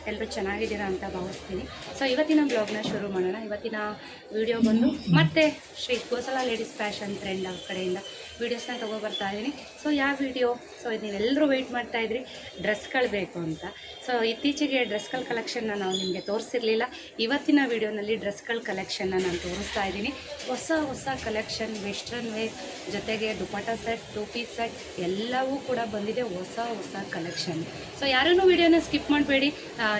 ಎಲ್ಲರೂ ಚೆನ್ನಾಗಿದ್ದೀರಾ ಅಂತ ಭಾವಿಸ್ತೀನಿ. ಸೊ ಇವತ್ತಿನ ಬ್ಲಾಗ್ನ ಶುರು ಮಾಡೋಣ. ಇವತ್ತಿನ ವಿಡಿಯೋ ಬಂದು ಮತ್ತೆ Shri Gosala ladies fashion trend ಅವ್ರ ಕಡೆಯಿಂದ ವೀಡಿಯೋಸ್ನ ತೊಗೊಬರ್ತಾ ಇದ್ದೀನಿ. ಸೊ ಯಾವ ವಿಡಿಯೋ? ಸೊ ನೀವೆಲ್ಲರೂ ವೆಯ್ಟ್ ಮಾಡ್ತಾಯಿದ್ರಿ, ಡ್ರೆಸ್ಗಳು ಬೇಕು ಅಂತ. ಸೊ ಇತ್ತೀಚೆಗೆ ಡ್ರೆಸ್ಗಳ ಕಲೆಕ್ಷನ್ನ ನಾವು ನಿಮಗೆ ತೋರಿಸಿರಲಿಲ್ಲ. ಇವತ್ತಿನ ವಿಡಿಯೋನಲ್ಲಿ ಡ್ರೆಸ್ಗಳ ಕಲೆಕ್ಷನ್ನ ನಾನು ತೋರಿಸ್ತಾ ಇದ್ದೀನಿ. ಹೊಸ ಕಲೆಕ್ಷನ್, ವೆಸ್ಟರ್ನ್ ವೇರ್ ಜೊತೆಗೆ dupatta set, two piece set ಎಲ್ಲವೂ ಕೂಡ ಬಂದಿದೆ, ಹೊಸ ಕಲೆಕ್ಷನ್. ಸೊ ಯಾರೂ ವಿಡಿಯೋನ ಸ್ಕಿಪ್ ಮಾಡಬೇಡಿ,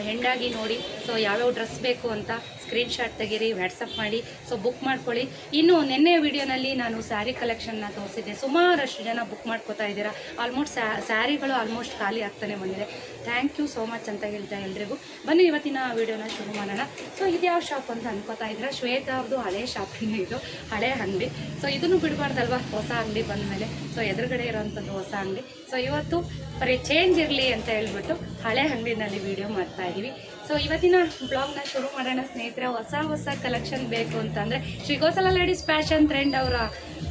ಹೆಂಡಾಗಿ ನೋಡಿ. ಸೊ ಯಾವ್ಯಾವ ಡ್ರೆಸ್ ಬೇಕು ಅಂತ ಸ್ಕ್ರೀನ್ಶಾಟ್ ತೆಗೀರಿ, ವಾಟ್ಸಪ್ ಮಾಡಿ. ಸೊ ಬುಕ್ ಮಾಡ್ಕೊಳ್ಳಿ. ಇನ್ನು ನಿನ್ನೆ ವಿಡಿಯೋನಲ್ಲಿ ನಾನು ಸ್ಯಾರಿ ಕಲೆಕ್ಷನ್ನ ತೋರಿಸಿದ್ದೆ, ಸುಮಾರಷ್ಟು ಜನ ಬುಕ್ ಮಾಡ್ಕೋತಾ ಇದ್ದೀರಾ. ಆಲ್ಮೋಸ್ಟ್ ಸ್ಯಾರಿಗಳು ಆಲ್ಮೋಸ್ಟ್ ಖಾಲಿ ಆಗ್ತಾನೆ ಬಂದಿದೆ. ಥ್ಯಾಂಕ್ ಯು ಸೋ ಮಚ್ ಅಂತ ಹೇಳ್ತಾ ಎಲ್ರಿಗೂ. ಬನ್ನಿ ಇವತ್ತಿನ ವಿಡಿಯೋನ ಶುರು ಮಾಡೋಣ. ಸೊ ಇದು ಯಾವ ಶಾಪ್ ಅಂತ ಅನ್ಕೋತಾ ಇದ್ದೀರಾ? ಶ್ವೇತಾ ಅವ್ರದ್ದು ಹಳೆ ಶಾಪಿನ, ಇದು ಹಳೆ ಅಂಗಡಿ. ಸೊ ಇದನ್ನು ಬಿಡಬಾರ್ದಲ್ವ, ಹೊಸ ಅಂಗಡಿ ಬಂದ ಮೇಲೆ. ಸೊ ಎದುರುಗಡೆ ಇರೋವಂಥದ್ದು ಹೊಸ ಅಂಗಡಿ. ಸೊ ಇವತ್ತು ಬರೀ ಚೇಂಜ್ ಇರಲಿ ಅಂತ ಹೇಳ್ಬಿಟ್ಟು ಹಳೆ ಅಂಗಡಿನಲ್ಲಿ ವಿಡಿಯೋ ಮಾಡ್ತಾ ಇದ್ದೀವಿ. ಸೊ ಇವತ್ತಿನ ಬ್ಲಾಗ್ನ ಶುರು ಮಾಡೋಣ ಸ್ನೇಹಿತರೆ. ಹೊಸ ಕಲೆಕ್ಷನ್ ಬೇಕು ಅಂತಂದರೆ Shri Gosala ladies fashion trend ಅವರ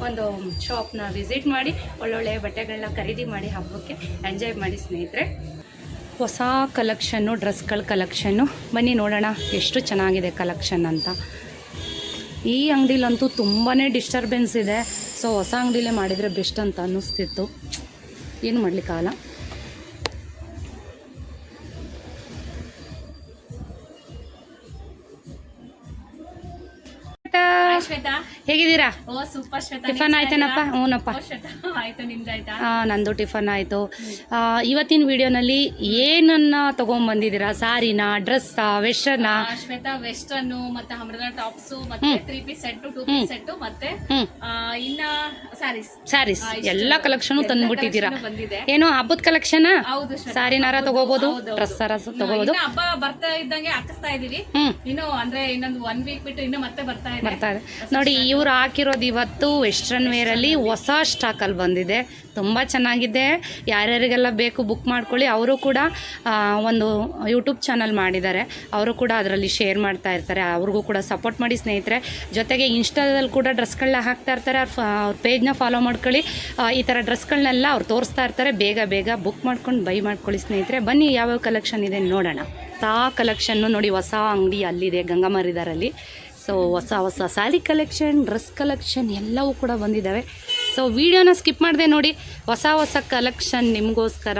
ಒಂದು ಶಾಪ್ನ ವಿಸಿಟ್ ಮಾಡಿ ಒಳ್ಳೊಳ್ಳೆ ಬಟ್ಟೆಗಳನ್ನ ಖರೀದಿ ಮಾಡಿ ಹಬ್ಬಕ್ಕೆ ಎಂಜಾಯ್ ಮಾಡಿ ಸ್ನೇಹಿತರೆ. ಹೊಸ ಕಲೆಕ್ಷನ್ನು, ಡ್ರೆಸ್ಗಳ ಕಲೆಕ್ಷನ್ನು, ಬನ್ನಿ ನೋಡೋಣ ಎಷ್ಟು ಚೆನ್ನಾಗಿದೆ ಕಲೆಕ್ಷನ್ ಅಂತ. ಈ ಅಂಗಡಿಲಂತೂ ತುಂಬಾ ಡಿಸ್ಟರ್ಬೆನ್ಸ್ ಇದೆ. ಸೊ ಹೊಸ ಅಂಗಡಿಲೇ ಮಾಡಿದರೆ ಬೆಸ್ಟ್ ಅಂತ ಅನ್ನಿಸ್ತಿತ್ತು, ಏನು ಮಾಡಲಿಕ್ಕಾಗಲ್ಲ. ಹೇಗಿದ್ದೀರಾ? ಸೂಪರ್ ಶ್ವೇತಾ. ಟಿಫನ್ ಆಯ್ತೇನಪ್ಪ? ಹ್ಞೂನಪ್ಪ ಆಯ್ತು, ನಿಮ್ದಾಯ್ತಾ? ನಂದು ಟಿಫನ್ ಆಯಿತು. ಇವತ್ತಿನ ವಿಡಿಯೋನಲ್ಲಿ ಏನನ್ನ ತೊಗೊಂಡ್ಬಂದಿದ್ದೀರಾ? ಸಾರಿನಾ, ಡ್ರೆಸ್ಸಾ, ವೆಸ್ಟರ್ನಾ? ಶ್ವೇತಾ ವೆಸ್ಟರ್ನ್ ಮತ್ತೆ ಅಮ್ರನಾ ಟಾಪ್ಸ್ ಮತ್ತೆ 3 ಪೀಸ್ ಸೆಟ್, 2 ಪೀಸ್ ಸೆಟ್ ಮತ್ತೆ ಇನ್ನ ಸ್ಯಾರೀಸ್ ಎಲ್ಲ ಕಲೆಕ್ಷನ್ ತಂದ್ಬಿಟ್ಟಿದ್ದೀರಾ. ಬಂದಿದೆ. ಏನು ಹಬ್ಬದ ಕಲೆಕ್ಷನ್? ಹೌದು, ಸಾರಿನಾರ ತಗೋಬಹುದು, ಡ್ರೆಸ್ ತಗೋಬಹುದು. ಹಬ್ಬ ಬರ್ತಾ ಇದ್ದಂಗೆ ಹಾಕಿಸ್ತಾ ಇದೀವಿ. ಇನ್ನು ಅಂದ್ರೆ ಇನ್ನೊಂದು 1 ವೀಕ್ ಬಿಟ್ಟು ಇನ್ನು ಮತ್ತೆ ಬರ್ತಾ ಇದೆ. ನೋಡಿ, ಇವ್ರು ಹಾಕಿರೋದು ಇವತ್ತು ವೆಸ್ಟರ್ನ್ ವೇರಲ್ಲಿ ಹೊಸ ಸ್ಟಾಕಲ್ಲಿ ಬಂದಿದೆ. ತುಂಬ ಚೆನ್ನಾಗಿದೆ. ಯಾರ್ಯಾರಿಗೆಲ್ಲ ಬೇಕು ಬುಕ್ ಮಾಡ್ಕೊಳ್ಳಿ. ಅವರು ಕೂಡ ಒಂದು ಯೂಟ್ಯೂಬ್ ಚಾನಲ್ ಮಾಡಿದ್ದಾರೆ, ಅವರು ಕೂಡ ಅದರಲ್ಲಿ ಶೇರ್ ಮಾಡ್ತಾ ಇರ್ತಾರೆ. ಅವ್ರಿಗೂ ಕೂಡ ಸಪೋರ್ಟ್ ಮಾಡಿ ಸ್ನೇಹಿತರೆ. ಜೊತೆಗೆ ಇನ್ಸ್ಟಾದಲ್ಲಿ ಕೂಡ ಡ್ರೆಸ್ಗಳನ್ನ ಹಾಕ್ತಾ ಇರ್ತಾರೆ. ಅವ್ರ ಪೇಜ್ನ ಫಾಲೋ ಮಾಡ್ಕೊಳ್ಳಿ. ಈ ಥರ ಡ್ರೆಸ್ಗಳನ್ನೆಲ್ಲ ಅವ್ರು ತೋರಿಸ್ತಾ ಇರ್ತಾರೆ. ಬೇಗ ಬುಕ್ ಮಾಡ್ಕೊಂಡು ಬೈ ಮಾಡ್ಕೊಳ್ಳಿ ಸ್ನೇಹಿತರೆ. ಬನ್ನಿ ಯಾವ್ಯಾವ ಕಲೆಕ್ಷನ್ ಇದೆ ನೋಡೋಣ. ಕಲೆಕ್ಷನ್ನು ನೋಡಿ, ಹೊಸ ಅಂಗಡಿ ಅಲ್ಲಿದೆ ಗಂಗಮರಿದಾರಲ್ಲಿ. ಸೊ ಹೊಸ ಸ್ಯಾರಿ ಕಲೆಕ್ಷನ್, ಡ್ರೆಸ್ ಕಲೆಕ್ಷನ್ ಎಲ್ಲವೂ ಕೂಡ ಬಂದಿದ್ದಾವೆ. ಸೊ ವಿಡಿಯೋನ ಸ್ಕಿಪ್ ಮಾಡಿದೆ ನೋಡಿ. ಹೊಸ ಕಲೆಕ್ಷನ್ ನಿಮಗೋಸ್ಕರ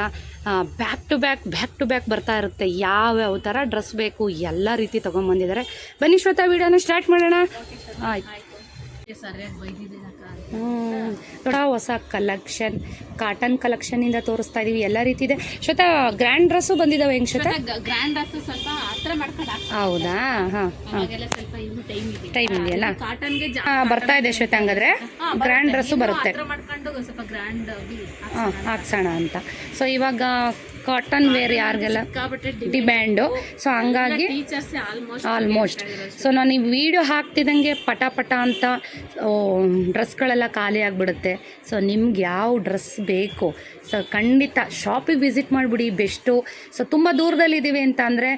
ಬ್ಯಾಕ್ ಟು ಬ್ಯಾಕ್ ಬರ್ತಾ ಇರುತ್ತೆ. ಯಾವ್ಯಾವ ಥರ ಡ್ರೆಸ್ ಬೇಕು ಎಲ್ಲ ರೀತಿ ತೊಗೊಂಬಂದಿದ್ದಾರೆ. ಬನ್ನಿ ಶ್ವೇತಾ, ವಿಡಿಯೋನ ಸ್ಟಾರ್ಟ್ ಮಾಡೋಣ. ಆಯ್ತು. ನೋಡ, ಹೊಸ ಕಲೆಕ್ಷನ್, ಕಾಟನ್ ಕಲೆಕ್ಷನಿಂದ ತೋರಿಸ್ತಾ ಇದೀವಿ. ಎಲ್ಲ ರೀತಿ ಇದೆ. ಶ್ವೇತಾ, ಗ್ರ್ಯಾಂಡ್ ಡ್ರೆಸ್ಸು ಬಂದಿದ್ದಾವೆ. ಹೆಂಗ್ ಶ್ವೇತಾ? ಗ್ರ್ಯಾಂಡ್ ಡ್ರೆಸ್ ಸ್ವಲ್ಪ ಹತ್ರ ಮಾಡ್ಕೊಂಡು ಹೌದಾ? ಸ್ವಲ್ಪ ಇನ್ನು ಟೈಮ್ ಇದೆಯಲ್ಲ, ಕಾಟನ್ಗೆ ಬರ್ತಾ ಇದೆ ಶ್ವೇತಾ. ಹಂಗಾದ್ರೆ ಗ್ರ್ಯಾಂಡ್ ಡ್ರೆಸ್ಸು ಬರುತ್ತೆ. ಮಾಡ್ಕೊಂಡು ಸ್ವಲ್ಪ ಗ್ರ್ಯಾಂಡ್ ಹಾಕ್ಸೋಣ ಅಂತ. ಸೊ ಇವಾಗ ಕಾಟನ್ ವೇರ್ ಯಾರಿಗೆಲ್ಲ ಡಿಮ್ಯಾಂಡು. ಸೊ ಹಂಗಾಗಿ ಆಲ್ಮೋಸ್ಟ್ ಸೊ ನಾನು ಈ ವಿಡಿಯೋ ಹಾಕ್ತಿದ್ದಂಗೆ ಪಟ ಅಂತ ಡ್ರೆಸ್ಗಳೆಲ್ಲ ಖಾಲಿ ಆಗಿಬಿಡುತ್ತೆ. ಸೊ ನಿಮ್ಗೆ ಯಾವ ಡ್ರೆಸ್ ಬೇಕು ಸೊ ಖಂಡಿತ ಶಾಪಿಗೆ ವಿಸಿಟ್ ಮಾಡಿಬಿಡಿ, ಬೆಸ್ಟು. ಸೊ ತುಂಬ ದೂರದಲ್ಲಿದ್ದೀವಿ ಅಂತ ಅಂದರೆ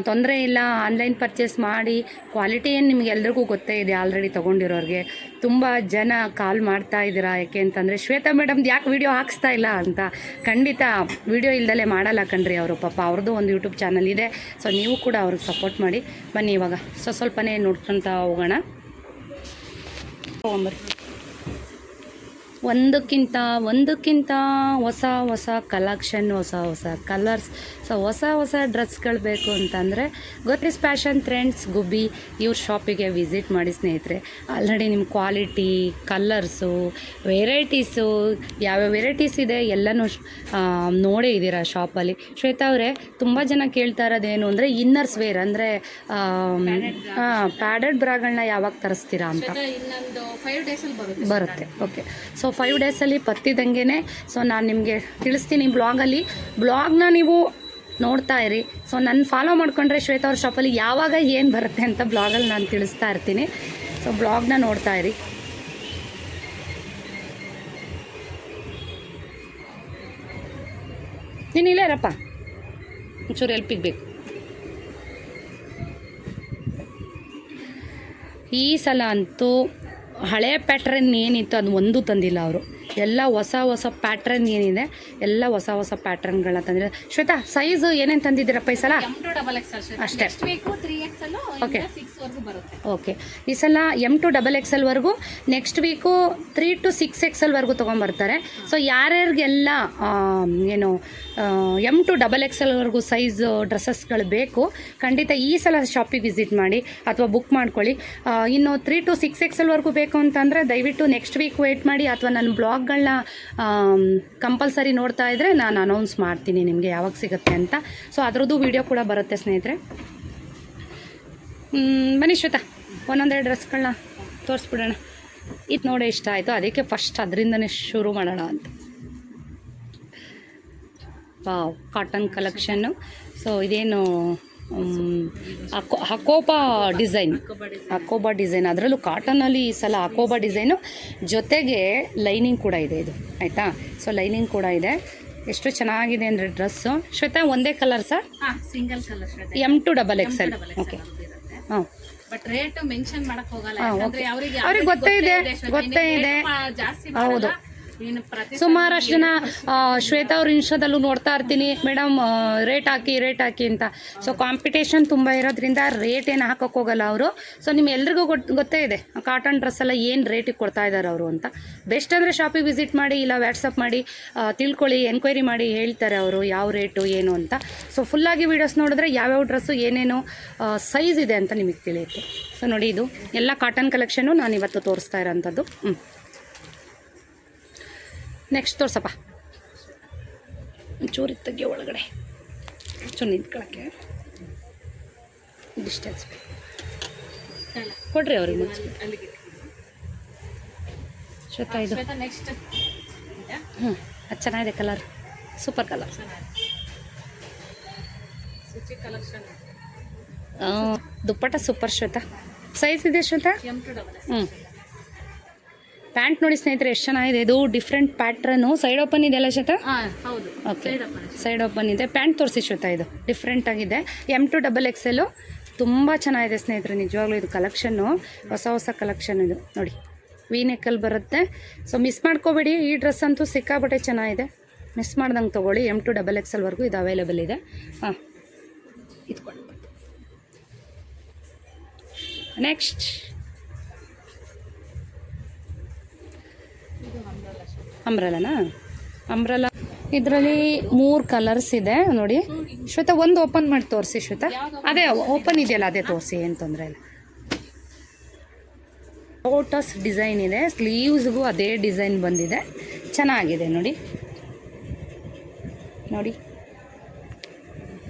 ತೊಂದರೆ ಇಲ್ಲ, ಆನ್ಲೈನ್ ಪರ್ಚೇಸ್ ಮಾಡಿ. ಕ್ವಾಲಿಟಿ ಏನು ನಿಮ್ಗೆ ಎಲ್ರಿಗೂ ಗೊತ್ತೇ ಇದೆ ಆಲ್ರೆಡಿ ತೊಗೊಂಡಿರೋರಿಗೆ. ತುಂಬ ಜನ ಕಾಲ್ ಮಾಡ್ತಾ ಇದ್ದೀರಾ, ಯಾಕೆ ಅಂತಂದರೆ ಶ್ವೇತಾ ಮೇಡಮ್ದು ಯಾಕೆ ವಿಡಿಯೋ ಹಾಕ್ಸ್ತಾ ಇಲ್ಲ ಅಂತ. ಖಂಡಿತ ವಿಡಿಯೋ ಇಲ್ದಲೇ ಮಾಡಲ್ಲ ಕಣ್ರಿ ಅವರು. ಪಾಪ ಅವ್ರದ್ದು ಒಂದು ಯೂಟ್ಯೂಬ್ ಚಾನಲ್ ಇದೆ. ಸೊ ನೀವು ಕೂಡ ಅವ್ರಿಗೆ ಸಪೋರ್ಟ್ ಮಾಡಿ. ಬನ್ನಿ ಇವಾಗ ಸ್ವಲ್ಪನೇ ನೋಡ್ಕೊತ ಹೋಗೋಣ. ಒಂದಕ್ಕಿಂತ ಹೊಸ ಕಲೆಕ್ಷನ್, ಹೊಸ ಕಲರ್ಸ್. ಸೊ ಹೊಸ ಡ್ರೆಸ್ಗಳು ಬೇಕು ಅಂತಂದರೆ ಗೋಸಲ ಫ್ಯಾಷನ್ ಟ್ರೆಂಡ್ಸ್ ಗುಬ್ಬಿ ಇವ್ರ ಶಾಪಿಗೆ ವಿಸಿಟ್ ಮಾಡಿ ಸ್ನೇಹಿತರೆ. ಆಲ್ರೆಡಿ ನಿಮ್ಮ ಕ್ವಾಲಿಟಿ, ಕಲರ್ಸು, ವೆರೈಟೀಸು, ಯಾವ್ಯಾವ ವೆರೈಟೀಸ್ ಇದೆ ಎಲ್ಲನೂ ನೋಡೇ ಇದ್ದೀರಾ ಶಾಪಲ್ಲಿ. ಶ್ವೇತಾ ಅವರೇ, ತುಂಬ ಜನ ಕೇಳ್ತಾ ಇರೋದೇನು ಅಂದರೆ ಇನ್ನರ್ಸ್ ವೇರ್ ಅಂದರೆ ಪ್ಯಾಡೆಡ್ ಬ್ರಾಗಳನ್ನ ಯಾವಾಗ ತರಿಸ್ತೀರಾ ಅಂತ. ಬರುತ್ತೆ. ಓಕೆ. ಸೊ 5 ಡೇಸಲ್ಲಿ ಬರ್ತಿದ್ದಂಗೆ ಸೊ ನಾನು ನಿಮಗೆ ತಿಳಿಸ್ತೀನಿ ಬ್ಲಾಗ್ನ ನೀವು ನೋಡ್ತಾ ಇರಿ. ಸೊ ನನ್ನ ಫಾಲೋ ಮಾಡ್ಕೊಂಡ್ರೆ ಶ್ವೇತಾ ಅವ್ರ ಶಾಪಲ್ಲಿ ಯಾವಾಗ ಏನು ಬರುತ್ತೆ ಅಂತ ಬ್ಲಾಗಲ್ಲಿ ನಾನು ತಿಳಿಸ್ತಾ ಇರ್ತೀನಿ. ಸೊ ಬ್ಲಾಗ್ನ ನೋಡ್ತಾ ಇರಿ. ನೀನು ಇಲ್ಲೇ ಇರಪ್ಪ, ಒಂಚೂರು ಹೆಲ್ಪಿಗೆ ಬೇಕು. ಈ ಸಲ ಅಂತೂ ಹಳೆ ಪ್ಯಾಟ್ರನ್ ಏನಿತ್ತು ಅದು ಒಂದೂ ತಂದಿಲ್ಲ ಅವರು. ಎಲ್ಲ ಹೊಸ ಹೊಸ ಪ್ಯಾಟ್ರನ್ ಏನಿದೆ ಎಲ್ಲ ಹೊಸ ಹೊಸ ಪ್ಯಾಟ್ರನ್ಗಳನ್ನ ತಂದಿದ್ದಾರೆ. ಶ್ವೇತಾ, ಸೈಜ್ ಏನೇನು ತಂದಿದ್ದೀರಪ್ಪ ಈ ಸಲ? M2 ಅಷ್ಟೇ. Next week 3XL Okay. 6 ವರೆಗೂ ಬರುತ್ತೆ. ಓಕೆ, ಈ ಸಲ M2 XXL next week 3 to 6XL ತೊಗೊಂಬರ್ತಾರೆ. ಸೊ ಯಾರ್ಯಾರಿಗೆಲ್ಲ ಏನು M2 XXL ಸೈಜ್ ಡ್ರೆಸ್ಸಸ್ಗಳು ಬೇಕು, ಖಂಡಿತ ಈ ಸಲ ಶಾಪಿಗೆ ವಿಸಿಟ್ ಮಾಡಿ ಅಥವಾ ಬುಕ್ ಮಾಡ್ಕೊಳ್ಳಿ. ಇನ್ನು 3 to 6XL ಬೇಕು ಅಂತಂದರೆ ದಯವಿಟ್ಟು ನೆಕ್ಸ್ಟ್ ವೀಕ್ ವೇಟ್ ಮಾಡಿ, ಅಥವಾ ನನ್ನ ಬ್ಲಾಗ್ಗಳನ್ನ ಕಂಪಲ್ಸರಿ ನೋಡ್ತಾ ಇದ್ದರೆ ನಾನು ಅನೌನ್ಸ್ ಮಾಡ್ತೀನಿ ನಿಮಗೆ ಯಾವಾಗ ಸಿಗುತ್ತೆ ಅಂತ. ಸೊ ಅದರದ್ದು ವಿಡಿಯೋ ಕೂಡ ಬರುತ್ತೆ ಸ್ನೇಹಿತರೆ. ಬನ್ನಿ ಶ್ವೇತಾ, ಒಂದೊಂದೆರಡು ಡ್ರೆಸ್ಗಳನ್ನ ತೋರಿಸ್ಬಿಡೋಣ. ಇದು ನೋಡಿ ಇಷ್ಟ ಆಯಿತು, ಅದಕ್ಕೆ ಫಸ್ಟ್ ಅದರಿಂದನೇ ಶುರು ಮಾಡೋಣ ಅಂತ. Wow, cotton collection. ಸೊ ಇದೇನು ಹಕೋಬಾ ಡಿಸೈನ್, ಅದರಲ್ಲೂ ಕಾಟನಲ್ಲಿ ಈ ಸಲ ಹಕೋಬಾ ಡಿಸೈನು, ಜೊತೆಗೆ ಲೈನಿಂಗ್ ಕೂಡ ಇದೆ ಇದು, ಆಯಿತಾ? ಸೊ ಲೈನಿಂಗ್ ಕೂಡ ಇದೆ. ಎಷ್ಟು ಚೆನ್ನಾಗಿದೆ ಅಂದರೆ ಡ್ರೆಸ್ಸು. ಶ್ವೇತಾ, ಒಂದೇ colour sir? Single colour M2 XXL. Okay, ಹಾಂ. ಬಟ್ ರೇಟ್ ಮೆನ್ಷನ್ ಮಾಡಕ್ ಹೋಗಲ್ಲ, ಓಕೆ. ಯಾಕಂದ್ರೆ ಅವ್ರಿಗೆ ಗೊತ್ತೇ ಇದೆ. ಜಾಸ್ತಿ ಹೌದು. ಸುಮಾರಷ್ಟು ಜನ ಶ್ವೇತಾ ಅವ್ರ ಇನ್ಸ್ಟಾದಲ್ಲೂ ನೋಡ್ತಾ ಇರ್ತೀನಿ, ಮೇಡಮ್ ರೇಟ್ ಹಾಕಿ ಅಂತ. ಸೊ ಕಾಂಪಿಟೇಷನ್ ತುಂಬ ಇರೋದ್ರಿಂದ ರೇಟ್ ಏನು ಹಾಕೋಕೆ ಹೋಗಲ್ಲ ಅವರು. ಸೊ ನಿಮ್ಮೆಲ್ರಿಗೂ ಗೊತ್ತೇ ಇದೆ ಕಾಟನ್ ಡ್ರೆಸ್ ಎಲ್ಲ ಏನು ರೇಟಿಗೆ ಕೊಡ್ತಾ ಇದ್ದಾರೆ ಅವರು ಅಂತ. ಬೆಸ್ಟ್ ಅಂದರೆ ಶಾಪಿಗೆ ವಿಸಿಟ್ ಮಾಡಿ, ಇಲ್ಲ ವಾಟ್ಸಪ್ ಮಾಡಿ ತಿಳ್ಕೊಳ್ಳಿ, ಎನ್ಕ್ವೈರಿ ಮಾಡಿ ಹೇಳ್ತಾರೆ ಅವರು ಯಾವ ರೇಟು ಏನು ಅಂತ. ಸೊ ಫುಲ್ಲಾಗಿ ವೀಡಿಯೋಸ್ ನೋಡಿದ್ರೆ ಯಾವ್ಯಾವ ಡ್ರೆಸ್ಸು ಏನೇನು ಸೈಜ್ ಇದೆ ಅಂತ ನಿಮಗೆ ತಿಳಿಯುತ್ತೆ. ಸೊ ನೋಡಿ, ಇದು ಎಲ್ಲ ಕಾಟನ್ ಕಲೆಕ್ಷನ್ನು ನಾನು ಇವತ್ತು ತೋರಿಸ್ತಾ ಇರೋಂಥದ್ದು. ನೆಕ್ಸ್ಟ್ ತೋರ್ಸಪ್ಪ. ಚೂರಿ ತೆಗಿ ಒಳಗಡೆ, ಚೂರು ನಿಂತ್ಕೊಳ್ಳೋಕ್ಕೆ ಡಿಸ್ಟೆನ್ಸ್ ಬೇಕು. ಕೊಡ್ರಿ ಅವ್ರಿಗೆ ಮುಗಿಸ್ಬೇಕು. ಶ್ವೇತಾ, ಇದು ನೆಕ್ಸ್ಟ್ ಅದು ಚೆನ್ನಾಗಿದೆ ಕಲರ್, ಸೂಪರ್ ಕಲರ್. ದುಪ್ಪಟ್ಟ ಸೂಪರ್ ಶ್ವೇತಾ. ಸೈಜ್ ಇದೆ ಶ್ವೇತಾ? ಪ್ಯಾಂಟ್ ನೋಡಿ ಸ್ನೇಹಿತರೆ, ಎಷ್ಟು ಚೆನ್ನಾಗಿದೆ. ಇದು ಡಿಫ್ರೆಂಟ್ ಪ್ಯಾಟ್ರನು, ಸೈಡ್ ಓಪನ್ ಇದೆ ಅಲ್ಲ ಶ್ವೇತಾ? ಓಕೆ, ಸೈಡ್ ಓಪನ್ ಇದೆ. ಪ್ಯಾಂಟ್ ತೋರಿಸಿ ಶ್ವೇತಾ, ಇದು ಡಿಫ್ರೆಂಟ್ ಆಗಿದೆ. M2 XXL ತುಂಬ ಚೆನ್ನಾಗಿದೆ ಸ್ನೇಹಿತರೆ, ನಿಜವಾಗ್ಲೂ ಇದು ಕಲೆಕ್ಷನ್ನು ಹೊಸ ಕಲೆಕ್ಷನ್ ಇದು ನೋಡಿ. ವಿ ನೆಕ್ಕಲ್ಲಿ ಬರುತ್ತೆ. ಸೊ ಮಿಸ್ ಮಾಡ್ಕೋಬೇಡಿ, ಈ ಡ್ರೆಸ್ ಅಂತೂ ಸಿಕ್ಕಾಬಟ್ಟೆ ಚೆನ್ನಾಗಿದೆ, ಮಿಸ್ ಮಾಡ್ದಂಗೆ ತೊಗೊಳ್ಳಿ. M2 XXL ಇದು ಅವೈಲೇಬಲ್ ಇದೆ. ಹಾಂ, ಇದು ಕೊಡಿ. ನೆಕ್ಸ್ಟ್ ಅಂಬ್ರೆಲನಾ? ಅಂಬ್ರೆಲಾ ಇದರಲ್ಲಿ 3 ಕಲರ್ಸ್ ಇದೆ ನೋಡಿ ಶ್ವೇತಾ. ಒಂದು ಓಪನ್ ಮಾಡಿ ತೋರಿಸಿ ಶ್ವೇತಾ. ಅದೇ ಓಪನ್ ಇದೆಯಲ್ಲ, ಅದೇ ತೋರಿಸಿ, ಏನು ತೊಂದರೆ ಇಲ್ಲ. ಲೋಟಸ್ ಡಿಸೈನ್ ಇದೆ, ಸ್ಲೀವ್ಸ್ಗೂ ಅದೇ ಡಿಸೈನ್ ಬಂದಿದೆ, ಚೆನ್ನಾಗಿದೆ ನೋಡಿ. ನೋಡಿ,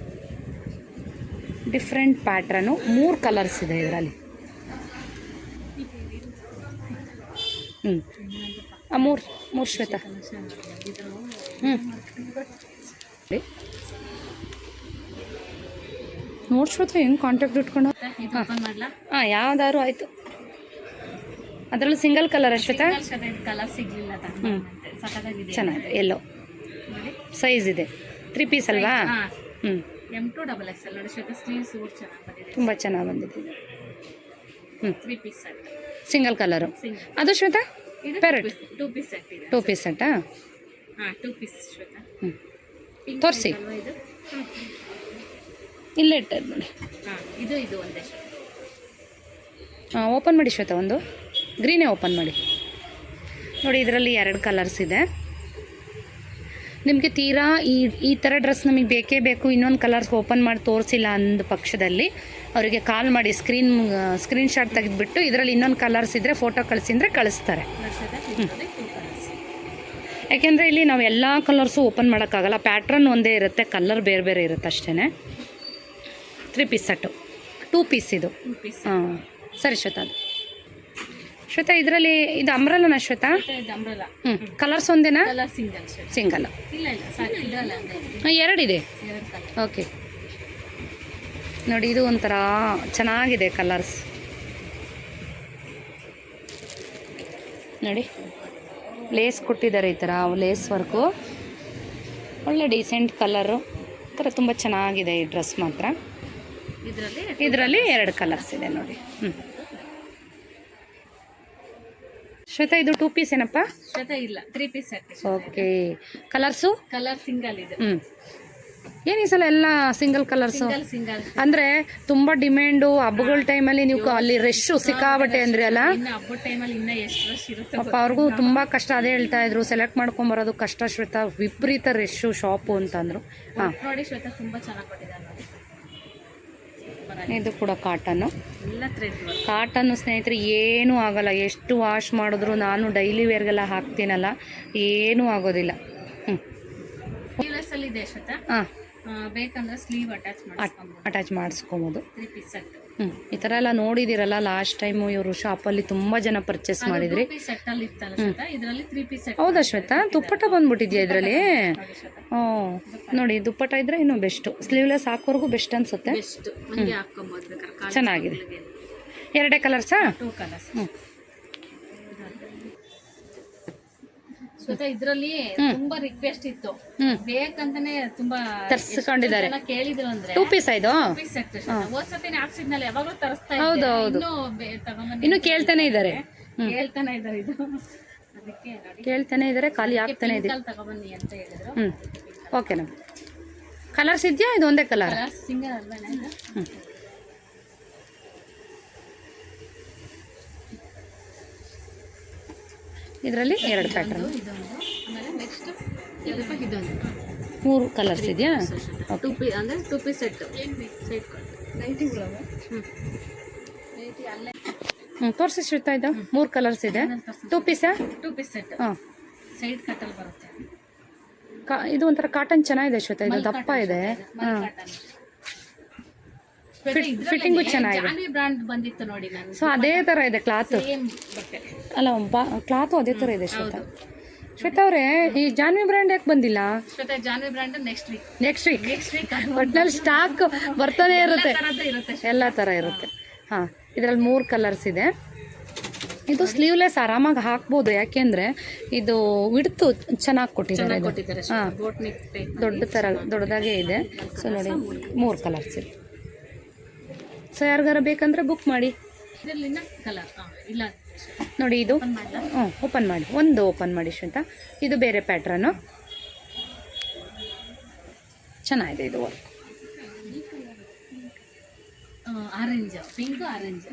ಡಿಫ್ರೆಂಟ್ ಪ್ಯಾಟ್ರನು, 3 ಕಲರ್ಸ್ ಇದೆ ಇದರಲ್ಲಿ. ಮೂರು ಶ್ವೇತಾ. ನೋಡಿ ಶ್ವೇತಾ, ಹೆಂಗೆ ಕಾಂಟ್ಯಾಕ್ಟ್ ಇಟ್ಕೊಂಡು. ಹಾಂ, ಯಾವ್ದಾದ್ರು ಆಯಿತು. ಅದರಲ್ಲೂ ಸಿಂಗಲ್ ಕಲರ್ ಶ್ವೇತಾ? ಕಲರ್ ಸಿಗಲಿಲ್ಲ. ಚೆನ್ನಾಗಿದೆ, ಎಲ್ಲೋ ಸೈಜ್ ಇದೆ. 3 ಪೀಸ್ ಅಲ್ವಾ? M2 XXL ನೋಡಿ ಶ್ವೇತಾ, ಸ್ಲೀವ್ಸ್ ಚೆನ್ನಾಗಿ ಬಂದಿದೆ, ತುಂಬ ಚೆನ್ನಾಗಿ ಬಂದಿದೆ. 3 ಪೀಸ್ ಸೆಟ್, ಸಿಂಗಲ್ ಕಲರು. ಅದು ಶ್ವೇತಾ ಪ್ಯಾರೆಟ್ 2 ಪೀಸ್ ಸೆಟ್ ಇದೆ. 2 ಪೀಸ್ ಸೆಟ್ಟಾ? 2 ಪೀಸ್ ಶ್ವೇತಾ. ತೋರಿಸಿ, ಇಲ್ಲೇ ಇಟ್ಟದ್ದು ನೋಡಿ. ಇದು ಒಂದೇ. ಓಪನ್ ಮಾಡಿ ಶ್ವೇತಾ, ಒಂದು ಗ್ರೀನೇ ಓಪನ್ ಮಾಡಿ ನೋಡಿ. ಇದರಲ್ಲಿ 2 ಕಲರ್ಸ್ ಇದೆ. ನಿಮಗೆ ತೀರಾ ಈ ಥರ ಡ್ರೆಸ್ ನಮಗೆ ಬೇಕೇ ಬೇಕು, ಇನ್ನೊಂದು ಕಲರ್ಸ್ ಓಪನ್ ಮಾಡಿ ತೋರಿಸಿಲ್ಲ ಅಂದ ಪಕ್ಷದಲ್ಲಿ ಅವರಿಗೆ ಕಾಲ್ ಮಾಡಿ ಸ್ಕ್ರೀನ್ ಶಾಟ್ ತೆಗೆದುಬಿಟ್ಟು ಇದರಲ್ಲಿ ಇನ್ನೊಂದು ಕಲರ್ಸ್ ಇದ್ದರೆ ಫೋಟೋ ಕಳಿಸಿದ್ರೆ ಕಳಿಸ್ತಾರೆ. ಯಾಕೆಂದರೆ ಇಲ್ಲಿ ನಾವು ಎಲ್ಲ ಕಲರ್ಸು ಓಪನ್ ಮಾಡೋಕ್ಕಾಗಲ್ಲ, ಪ್ಯಾಟ್ರನ್ ಒಂದೇ ಇರುತ್ತೆ, ಕಲರ್ ಬೇರೆ ಬೇರೆ ಇರುತ್ತೆ ಅಷ್ಟೇ. 3 ಪೀಸ್ ಸೆಟ್ಟು, 2 ಪೀಸ್ ಇದು. ಹಾಂ, ಸರಿ ಶ್ವೇತಾ. ಅದು ಶ್ವೇತಾ, ಇದರಲ್ಲಿ ಇದು ಅಂಬ್ರೆಲನಾ ಶ್ವೇತಾ? ಕಲರ್ಸ್ ಒಂದೇನಾ? ಸಿಂಗಲ್. ಎರಡಿದೆ. ಓಕೆ ನೋಡಿ, ಇದು ಒಂಥರ ಚೆನ್ನಾಗಿದೆ ಕಲರ್ಸ್ ನೋಡಿ. ಲೇಸ್ ಕೊಟ್ಟಿದ್ದಾರೆ, ಈ ಥರ ಲೇಸ್ ವರ್ಕು, ಒಳ್ಳೆ ಡೀಸೆಂಟ್ ಕಲರು, ಈ ಥರ ತುಂಬ ಚೆನ್ನಾಗಿದೆ ಈ ಡ್ರೆಸ್ ಮಾತ್ರ. ಇದರಲ್ಲಿ 2 ಕಲರ್ಸ್ ಇದೆ ನೋಡಿ. ಶ್ವೇತಾ ಇದು 2 ಪೀಸ್ ಏನಪ್ಪ? ಶ್ವೇತಾ ಇಲ್ಲ 3 piece set. Okay. Colours? Colour single ಇದೆ. ಏನು ಈ ಸಲ ಎಲ್ಲ ಸಿಂಗಲ್ ಕಲರ್ಸು? ಸಿಂಗಲ್ ಅಂದ್ರೆ ತುಂಬಾ ಡಿಮ್ಯಾಂಡು ಹಬ್ಬಗಳ ಟೈಮಲ್ಲಿ ನೀವು ಅಲ್ಲಿ ರಶ್ ಸಿಕ್ಕಾಬಟ್ಟೆ ಅಂದ್ರೆ ಅಲ್ಲ. ಇನ್ನು ಹಬ್ಬದ ಟೈಮಲ್ಲಿ ಇನ್ನ ಎಷ್ಟು ರಶ್ ಇರುತ್ತೆ ಪಾಪ ಅವ್ರಿಗೂ ತುಂಬಾ ಕಷ್ಟ. ಅದೇ ಹೇಳ್ತಾ ಇದ್ರು, ಸೆಲೆಕ್ಟ್ ಮಾಡ್ಕೊಂಡ್ ಬರೋದು ಕಷ್ಟ ಶ್ವೇತಾ, ವಿಪರೀತ ರಶ್ಶು ಶಾಪು ಅಂತಂದ್ರು. ನೋಡಿ ಶ್ವೇತಾ ತುಂಬಾ ಚೆನ್ನಾಗಿ ಕೊಟ್ಟಿದ್ದಾರೆ ನೋಡಿ. ಇದು ಕೂಡ ಕಾಟನ್ನು. ಎಲ್ಲ ಥ್ರೆಡ್ ವರ್ಕ್. ಕಾಟನ್ನು ಸ್ನೇಹಿತರೆ ಏನೂ ಆಗಲ್ಲ, ಎಷ್ಟು ವಾಶ್ ಮಾಡಿದ್ರು. ನಾನು ಡೈಲಿ ವೇರ್ಗೆಲ್ಲ ಹಾಕ್ತೀನಲ್ಲ, ಏನೂ ಆಗೋದಿಲ್ಲ. ಸ್ಲೀವ್ಲೆಸ್ ಅಲ್ಲಿ ಇದೆ ಶ್ವೇತಾ. ಬೇಕಂದ್ರೆ ಸ್ಲೀವ್ ಅಟ್ಯಾಚ್ ಮಾಡಿಸ್ಕೊಬೋದು. 3 ಪೀಸ್ ಸೆಟ್. ಈ ಥರ ಎಲ್ಲ ನೋಡಿದಿರಲ್ಲ ಲಾಸ್ಟ್ ಟೈಮು ಇವರು ಶಾಪಲ್ಲಿ ತುಂಬ ಜನ ಪರ್ಚೇಸ್ ಮಾಡಿದ್ರಿ. ಹೌದಾ ಶ್ವೇತಾ? ದುಪ್ಪಟ್ಟ ಬಂದ್ಬಿಟ್ಟಿದ್ಯಾ ಇದರಲ್ಲಿ? ನೋಡಿ ದುಪ್ಪಟ್ಟ ಇದ್ರೆ ಇನ್ನೂ ಬೆಸ್ಟು. ಸ್ಲೀವ್ಲೆಸ್ ಹಾಕೋರ್ಗೂ ಬೆಸ್ಟ್ ಅನ್ಸುತ್ತೆ. ಚೆನ್ನಾಗಿದೆ. 2 ಕಲರ್ಸಾ? 2 ಕಲರ್ಸ್. ಇದರಲ್ಲಿ ತುಂಬಾ ರಿಕ್ವೆಸ್ಟ್ ಇತ್ತು, ಬೇಕಂತಾನೆ ತುಂಬಾ ತರಿಸ್ಕೊಂಡಿದ್ದಾರೆ. ಕೇಳಿದ್ರು ಅಂದ್ರೆ 2 ಪೀಸ್ ಇದು ಹೋದ್ಸತಿನೇ ಹಾಕ್ಸಿದ್ನಲ್ಲ, ಯಾವಾಗ್ಲೂ ತರಿಸ್ತಾ ಹೌದು ಹೌದು. ಇನ್ನು ಕೇಳ್ತಾನೆ ಇದ್ದಾರೆ ಇದು. ಅದಕ್ಕೆ ಕೇಳ್ತಾನೆ ಇದ್ದಾರೆ, ಖಾಲಿ ಆಗ್ತಾನೆ ಇದೆ. ತಗೊಬನ್ನಿ ಅಂತ ಹೇಳಿದ್ರು. ಓಕೆ ನಮ್ ಕಲರ್ಸ್ ಇದೆಯಾ? ಇದು ಒಂದೇ ಕಲರ್ ಸಿಂಗಲ್ ಅಲ್ವೇನಾ? ಇದರಲ್ಲಿ 2 ಪ್ಯಾಟರ್ನ್, ಆಮೇಲೆ ನೆಕ್ಸ್ಟ್ 3 ಕಲರ್ಸ್ ಇದೆಯಾ? ಅಂದ್ರೆ 2 ಪೀಸ್ ಸೆಟ್. ತೋರಿಸಿ ಶ್ವೇತಾ, ಇದು 3 ಕಲರ್ಸ್ ಇದೆ. 2 ಪೀಸಾ? 2 ಪೀಸ್ ಸೆಟ್. ಸೈಡ್ ಕಟ್ಟಲ್ಲಿ ಬರುತ್ತೆ. ಇದು ಒಂಥರ ಕಾಟನ್ ಚೆನ್ನಾಗಿದೆ ಶ್ವೇತಾ, ಇದು ದಪ್ಪ ಇದೆ. ಫಿಟ್ಟಿಂಗು ಚೆನ್ನಾಗಿದೆ. ಜಾನ್ವಿ ಬ್ರಾಂಡ್ ಬಂದಿತ್ತು ನೋಡಿ ನಾನು. ಸೊ ಅದೇ ತರ ಇದೆ ಕ್ಲಾತ್ ಅಲ್ಲ, ಕ್ಲಾತು ಅದೇ ತರ ಇದೆ ಶ್ವೇತಾ. ಶ್ವೇತಾ ಅವರೇ, ಈ ಜಾನ್ವಿ ಬ್ರ್ಯಾಂಡ್ ಯಾಕೆ ಬಂದಿಲ್ಲ? Shweta Janvi brand next week ಒಟ್ನಲ್ಲಿ ಸ್ಟಾಕ್ ಬರ್ತಾನೆ ಇರುತ್ತೆ, ಎಲ್ಲ ತರ ಇರುತ್ತೆ. ಇದರಲ್ಲಿ 3 ಕಲರ್ಸ್ ಇದೆ. ಇದು ಸ್ಲೀವ್ಲೆಸ್ ಆರಾಮಾಗಿ ಹಾಕ್ಬೋದು, ಯಾಕೆಂದ್ರೆ ಇದು ವಿಡ್ತು ಚೆನ್ನಾಗಿ ಕೊಟ್ಟಿದ್ದಾರೆ. ದೊಡ್ಡದಾಗೆ ಇದೆ. ಸೊ ನೋಡಿ 3 ಕಲರ್ಸ್ ಇದೆ. ಸೊ ಯಾರಿಗಾರ ಬೇಕಂದ್ರೆ ಬುಕ್ ಮಾಡಿ. ನೋಡಿ ಇದು ಓಪನ್ ಮಾಡಿ, ಒಂದು ಓಪನ್ ಮಾಡಿ ಶ್ವೇತಾ. ಇದು ಬೇರೆ ಪ್ಯಾಟ್ರನ್ನು, ಚೆನ್ನಾಗಿದೆ ಇದು ವರ್ಕ್. Orange, pink orange.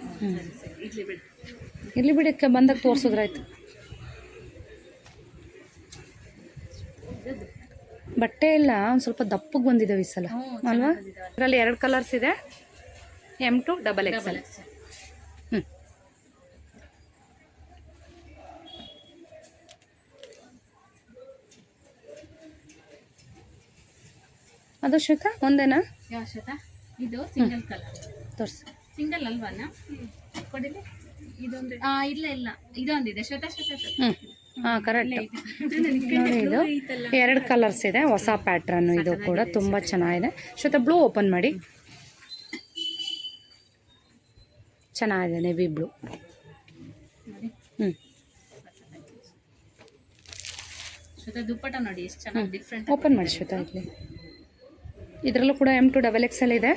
ಇಲ್ಲಿ ಬಿಡಕ್ಕೆ ಬಂದಾಗ ತೋರಿಸಿದ್ರಾಯ್ತು. ಬಟ್ಟೆ ಎಲ್ಲ ಒಂದು ಸ್ವಲ್ಪ ದಪ್ಪಗೆ ಬಂದಿದ್ದಾವೆ ಈ ಸಲ ಅಲ್ವಾ? ಇದರಲ್ಲಿ 2 ಕಲರ್ಸ್ ಇದೆ, M2 XXL. ಅದು ಶ್ವೇತಾ ಒಂದೇನಾ? ಯಾವ ಶ್ವೇತಾ? ಇದು ಸಿಂಗಲ್ ಕಲರ್. ತೋರಿಸಿ. ಸಿಂಗಲ್ ಅಲ್ವಾನ? ಕೊಡಿಲಿ. ಇದೊಂದು ಇಲ್ಲ ಇದೊಂದಿದೆ ಶ್ವೇತಾ. ಕರೆಕ್ಟ್. ನೋಡಿ ಇದು 2 ಕಲರ್ಸ್ ಇದೆ, ಹೊಸ ಪ್ಯಾಟ್ರನ್. ಇದು ಕೂಡ ತುಂಬ ಚೆನ್ನಾಗಿದೆ ಶ್ವೇತಾ. ಬ್ಲೂ ಓಪನ್ ಮಾಡಿ, ಚೆನ್ನಾಗಿದೆ ನೇವಿ ಬ್ಲೂ. ಶ್ವೇತಾ ದುಪ್ಪಟ್ಟ ನೋಡಿ ಎಷ್ಟು ಚೆನ್ನಾಗಿ ಡಿಫ್ರೆಂಟ್. ಓಪನ್ ಮಾಡಿ ಶ್ವೇತಾ. ಇದರಲ್ಲೂ ಕೂಡ M2 XXL ಇದೆ.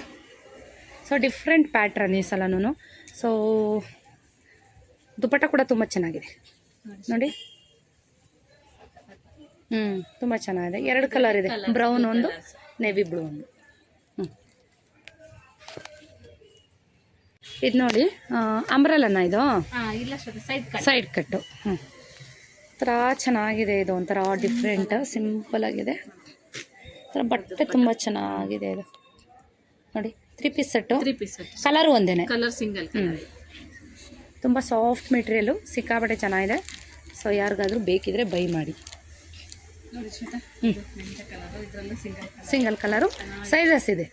ಸೊ ಡಿಫ್ರೆಂಟ್ ಪ್ಯಾಟ್ರನ್ ಈ ಸಲನೂ. ಸೊ ದುಪ್ಪಟ್ಟ ಕೂಡ ತುಂಬ ಚೆನ್ನಾಗಿದೆ ನೋಡಿ. ತುಂಬ ಚೆನ್ನಾಗಿದೆ. 2 ಕಲರ್ ಇದೆ, ಬ್ರೌನ್ ಒಂದು, ನೇವಿ ಬ್ಲೂ ಒಂದು. ಇದು ನೋಡಿ ಅಂಬ್ರೆಲನ ಇದು? ಇಲ್ಲ ಸೈಡ್ ಕಟ್ಟು. ಒಂಥರ ಚೆನ್ನಾಗಿದೆ ಇದು, ಒಂಥರ ಡಿಫ್ರೆಂಟ್, ಸಿಂಪಲ್ ಆಗಿದೆ. ಒಂಥರ ಬಟ್ಟೆ ತುಂಬ ಚೆನ್ನಾಗಿದೆ ಇದು ನೋಡಿ. 3 ಪೀಸ್ ಸೆಟ್ಟು. ಕಲರ್ ಒಂದೇನೆ, ಕಲರ್ ಸಿಂಗಲ್. ತುಂಬ ಸಾಫ್ಟ್ ಮೆಟೀರಿಯಲು, ಸಿಕ್ಕಾಪಟ್ಟೆ ಚೆನ್ನಾಗಿದೆ. ಸೊ ಯಾರಿಗಾದ್ರೂ ಬೇಕಿದ್ರೆ ಬೈ ಮಾಡಿ. ಸಿಂಗಲ್ ಕಲರು, ಸೈಜಸ್ ಇದೆ.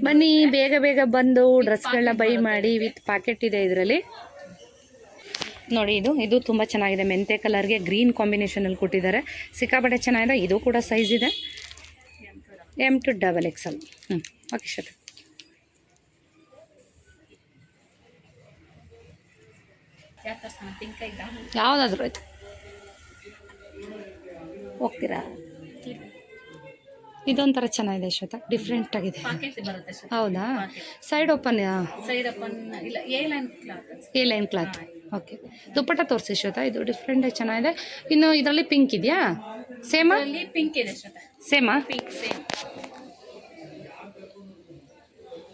ಬನ್ನಿ ಬೇಗ ಬೇಗ ಬಂದು ಡ್ರೆಸ್ಗಳನ್ನ ಬೈ ಮಾಡಿ. ವಿತ್ ಪ್ಯಾಕೆಟ್ ಇದೆ ಇದರಲ್ಲಿ. ನೋಡಿ ಇದು ತುಂಬ ಚೆನ್ನಾಗಿದೆ. ಮೆಂತೆ ಕಲರ್ಗೆ ಗ್ರೀನ್ ಕಾಂಬಿನೇಷನಲ್ಲಿ ಕೊಟ್ಟಿದ್ದಾರೆ, ಸಿಕ್ಕಾಪಟ್ಟೆ ಚೆನ್ನಾಗಿದೆ. ಇದು ಕೂಡ ಸೈಜ್ ಇದೆ, M2 XXL. ಓಕೆ ಶ್ವೇತಾ. ಯಾವುದಾದ್ರೂ ಆಯ್ತು. ಹೋಗ್ತೀರಾ? ಇದೊಂಥರ ಚೆನ್ನಾಗಿದೆ ಶ್ವೇತಾ, ಡಿಫ್ರೆಂಟ್ ಆಗಿದೆ. ಪಾಕೆಟ್ ಬರುತ್ತೆ ಶ್ವೇತಾ. ಹೌದಾ? Pocket side open side open ಇಲ್ಲ, a line cloth. A line cloth. Okay, dupatta ತೋರಿಸಿ ಶ್ವೇತಾ, ಇದು ಡಿಫ್ರೆಂಟಾಗಿ ಚೆನ್ನಾಗಿದೆ. ಇನ್ನು ಇದರಲ್ಲಿ ಪಿಂಕ್ ಇದೆಯಾ? ಸೇಮಾ? ಅಲ್ಲಿ ಪಿಂಕ್ ಇದೆ ಶ್ವೇತಾ. ಸೇಮಾ? Pink same.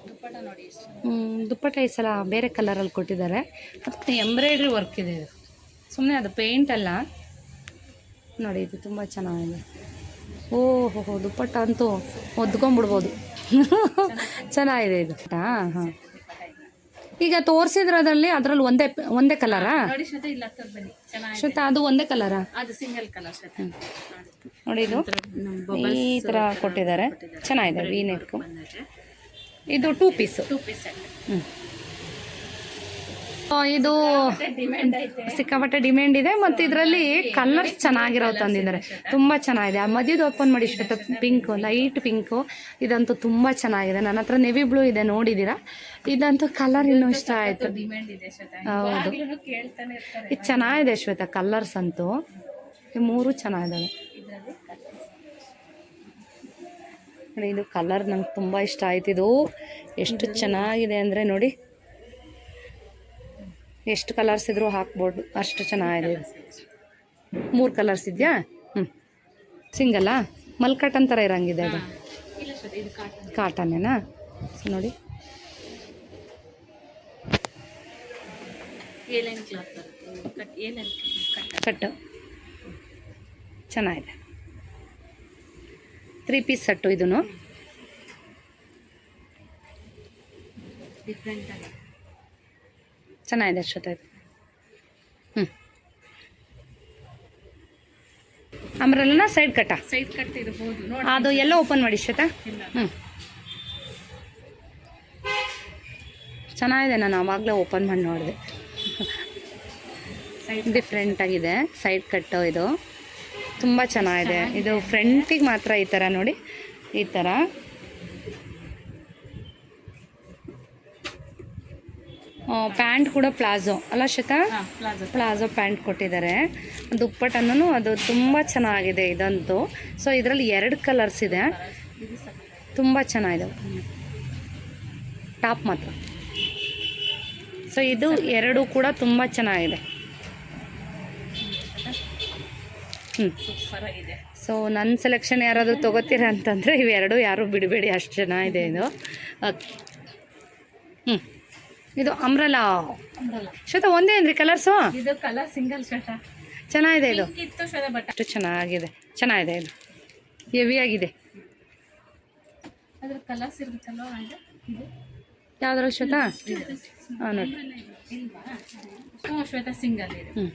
ದುಪ್ಪಟ್ಟ ನೋಡಿ ಎಷ್ಟು. ದುಪ್ಪಟ್ಟ ಈ ಸಲ ಬೇರೆ ಕಲರಲ್ಲಿ ಕೊಟ್ಟಿದ್ದಾರೆ. ಮತ್ತು ಎಂಬ್ರಾಯ್ಡ್ರಿ ವರ್ಕ್ ಇದೆ ಇದು, ಸುಮ್ಮನೆ ಅದು ಪೇಂಟ್ ಅಲ್ಲ. ನೋಡಿ ಇದು ತುಂಬ ಚೆನ್ನಾಗಿದೆ. ಓಹೋ, ದುಪ್ಪಟ್ಟ ಅಂತೂ ಒದ್ಕೊಂಬಿಡ್ಬೋದು. ಚೆನ್ನಾಗಿದೆ ಇದು. ಹಾಂ ಹಾಂ, ಈಗ ತೋರಿಸಿದ್ರದಲ್ಲಿ ಅದರಲ್ಲಿ ಒಂದೇ ಕಲರಾ? ನೋಡಿ ಶ್ವೇತಾ, ಇಲ್ಲ ಹತ್ತಿರ ಬನ್ನಿ, ಚೆನ್ನಾಗಿದೆ ಶ್ವೇತಾ, ಅದು ಒಂದೇ ಕಲರಾ? ಅದು ಸಿಂಗಲ್ ಕಲರ್ ಶ್ವೇತಾ. ನೋಡಿ ಇದು ಈ ಥರ ಕೊಟ್ಟಿದ್ದಾರೆ, ಚೆನ್ನಾಗಿದೆ. V neck. ಇದು 2 ಪೀಸ್. 2 piece set. ಇದು ಸಿಕ್ಕಾಪಟ್ಟೆ ಡಿಮ್ಯಾಂಡ್ ಇದೆ. ಮತ್ತು ಇದರಲ್ಲಿ ಕಲರ್ಸ್ ಚೆನ್ನಾಗಿರೋ ತಂದಿದ್ದಾರೆ, ತುಂಬ ಚೆನ್ನಾಗಿದೆ. ಆ ಮಧ್ಯದ ಓಪನ್ ಮಾಡಿ ಶ್ವೇತಾ, ಪಿಂಕು, ಲೈಟ್ ಪಿಂಕು, ಇದಂತೂ ತುಂಬ ಚೆನ್ನಾಗಿದೆ. ನನ್ನ ಹತ್ರ ನೆವಿ ಬ್ಲೂ ಇದೆ, ನೋಡಿದ್ದೀರಾ? ಇದಂತೂ ಕಲರ್ ಇನ್ನೂ ಇಷ್ಟ ಆಯಿತು. ಡಿಮ್ಯಾಂಡ್ ಇದೆ ಶ್ವೇತಾ, ಹೌದು, ಕೇಳ್ತಾನೆ ಇರ್ತಾರೆ. ಇದು ಚೆನ್ನಾಗಿದೆ ಶ್ವೇತಾ, ಕಲರ್ಸ್ ಅಂತೂ ಈ 3 ಚೆನ್ನಾಗಿದ್ದಾವೆ. ನೋಡಿ ಇದು ಕಲರ್ ನಂಗೆ ತುಂಬ ಇಷ್ಟ ಆಯ್ತು. ಇದು ಎಷ್ಟು ಚೆನ್ನಾಗಿದೆ ಅಂದರೆ ನೋಡಿ, ಎಷ್ಟು ಕಲರ್ಸ್ ಇದ್ರೂ ಹಾಕ್ಬೋದು, ಅಷ್ಟು ಚೆನ್ನಾಗಿದೆ. ಇದು 3 ಕಲರ್ಸ್ ಇದೆಯಾ? ಸಿಂಗಲ್ಲಾ? ಮಲ್ಕಾಟನ್ ಥರ ಇರೋಂಗಿದೆ ಅದು. ಇಲ್ಲ ಶ್ವೇತಾ, ಇದು ಕಾಟನ್. ಕಾಟನ್ನೇನಾ? ನೋಡಿ ಎ ಲೈನ್ ಕ್ಲಾತ್ ಬರುತ್ತೆ. ಎ ಲೈನ್ ಕಟ್ಟು ಚೆನ್ನಾಗಿದೆ. 3 ಪೀಸ್ ಸೆಟ್ಟು ಇದೂ ಡಿಫ್ರೆಂಟ್ ಆಗಿ ಚೆನ್ನಾಗಿದೆ ಶ್ವೇತಾ ಇದು. ಅಂಬ್ರೆಲ್ಲನ ಸೈಡ್ ಕಟ್ಟಾ? ಸೈಡ್ ಕಟ್ ಇರಬಹುದು ನೋಡಿ. ಅದು ಎಲ್ಲ ಓಪನ್ ಮಾಡಿ ಶ್ವೇತಾ. ಚೆನ್ನಾಗಿದೆ, ನಾನು ಆವಾಗಲೇ ಓಪನ್ ಮಾಡಿ ನೋಡಿದೆ. ಡಿಫ್ರೆಂಟ್ ಆಗಿದೆ, ಸೈಡ್ ಕಟ್ಟು. ಇದು ತುಂಬ ಚೆನ್ನಾಗಿದೆ. ಇದು ಫ್ರಂಟಿಗೆ ಮಾತ್ರ ಈ ಥರ ನೋಡಿ, ಈ ಥರ. ಪ್ಯಾಂಟ್ ಕೂಡ ಪ್ಲಾಜೋ ಅಲ್ಲ ಶ್ವೇತಾ? ಪ್ಲಾಜೋ ಪ್ಯಾಂಟ್ ಕೊಟ್ಟಿದ್ದಾರೆ. ದುಪ್ಪಟ್ಟನ್ನು ಅದು ತುಂಬ ಚೆನ್ನಾಗಿದೆ ಇದಂತೂ. ಸೊ ಇದರಲ್ಲಿ 2 ಕಲರ್ಸ್ ಇದೆ, ತುಂಬ ಚೆನ್ನಾಗಿದೆ. ಟಾಪ್ ಮಾತ್ರ. ಸೊ ಇದು 2 ಕೂಡ ತುಂಬ ಚೆನ್ನಾಗಿದೆ. ಸೊ ನನ್ನ ಸೆಲೆಕ್ಷನ್ ಯಾರಾದರೂ ತೊಗೋತೀರಾ ಅಂತಂದರೆ ಇವೆರಡು ಯಾರೂ ಬಿಡಬೇಡಿ, ಅಷ್ಟು ಚೆನ್ನಾಗಿದೆ ಇದು. ಇದು ಅಂಬ್ರೆಲಾ ಶ್ವೇತಾ, ಒಂದೇ ಅಂದ್ರಿ ಕಲರ್ಸು? ಇದು ಕಲರ್ ಸಿಂಗಲ್ ಶ್ವೇತಾ, ಚೆನ್ನಾಗಿದೆ ಇದು. ಇತ್ತು ಶ್ವೇತಾ, ಬಟ್ ಅಷ್ಟು ಚೆನ್ನಾಗಿದೆ, ಚೆನ್ನಾಗಿದೆ. ಇದು ಹೆವಿಯಾಗಿದೆ. ಅದ್ರ ಕಲರ್ಸ್ ಇರುತ್ತಲ್ವ, ಇದು ಯಾವ್ದ್ರಲ್ಲಿ ಶ್ವೇತಾ? ಹಾಂ ನೋಡಿ, ಹ್ಞೂ ಶ್ವೇತಾ, ಸಿಂಗಲ್ ಇದೆ.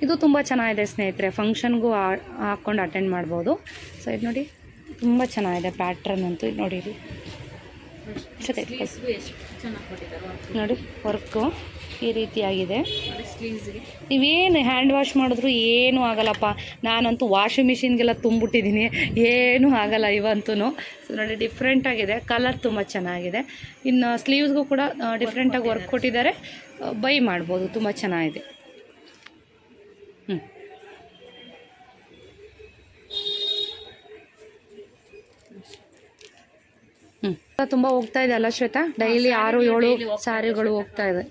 ಇದು ತುಂಬ ಚೆನ್ನಾಗಿದೆ ಸ್ನೇಹಿತರೆ, ಫಂಕ್ಷನ್ಗೂ ಹಾಕ್ಕೊಂಡು ಅಟೆಂಡ್ ಮಾಡ್ಬೋದು. ಸೊ ಇದು ನೋಡಿ ತುಂಬ ಚೆನ್ನಾಗಿದೆ ಪ್ಯಾಟ್ರನ್ ಅಂತೂ. ಇದು ನೋಡಿ, ಇದು ನೋಡಿ ವರ್ಕು ಈ ರೀತಿಯಾಗಿದೆ. ನೀವೇನು ಹ್ಯಾಂಡ್ ವಾಶ್ ಮಾಡಿದ್ರು ಏನೂ ಆಗಲ್ಲಪ್ಪ. ನಾನಂತೂ ವಾಷಿಂಗ್ ಮಿಷಿನ್ಗೆಲ್ಲ ತುಂಬಿಟ್ಟಿದ್ದೀನಿ, ಏನೂ ಆಗಲ್ಲ ಇವಂತೂ. ಸೊ ನೋಡಿ ಡಿಫ್ರೆಂಟಾಗಿದೆ, ಕಲರ್ ತುಂಬ ಚೆನ್ನಾಗಿದೆ. ಇನ್ನು ಸ್ಲೀವ್ಸ್ಗೂ ಕೂಡ ಡಿಫ್ರೆಂಟಾಗಿ ವರ್ಕ್ ಕೊಟ್ಟಿದ್ದಾರೆ, ಬೈ ಮಾಡ್ಬೋದು, ತುಂಬ ಚೆನ್ನಾಗಿದೆ. ತುಂಬ ಹೋಗ್ತಾ ಇದೆ ಅಲ್ಲ ಶ್ವೇತಾ? ಡೈಲಿ 6-7 ಸ್ಯಾರಿಗಳು ಹೋಗ್ತಾ ಇದೆ.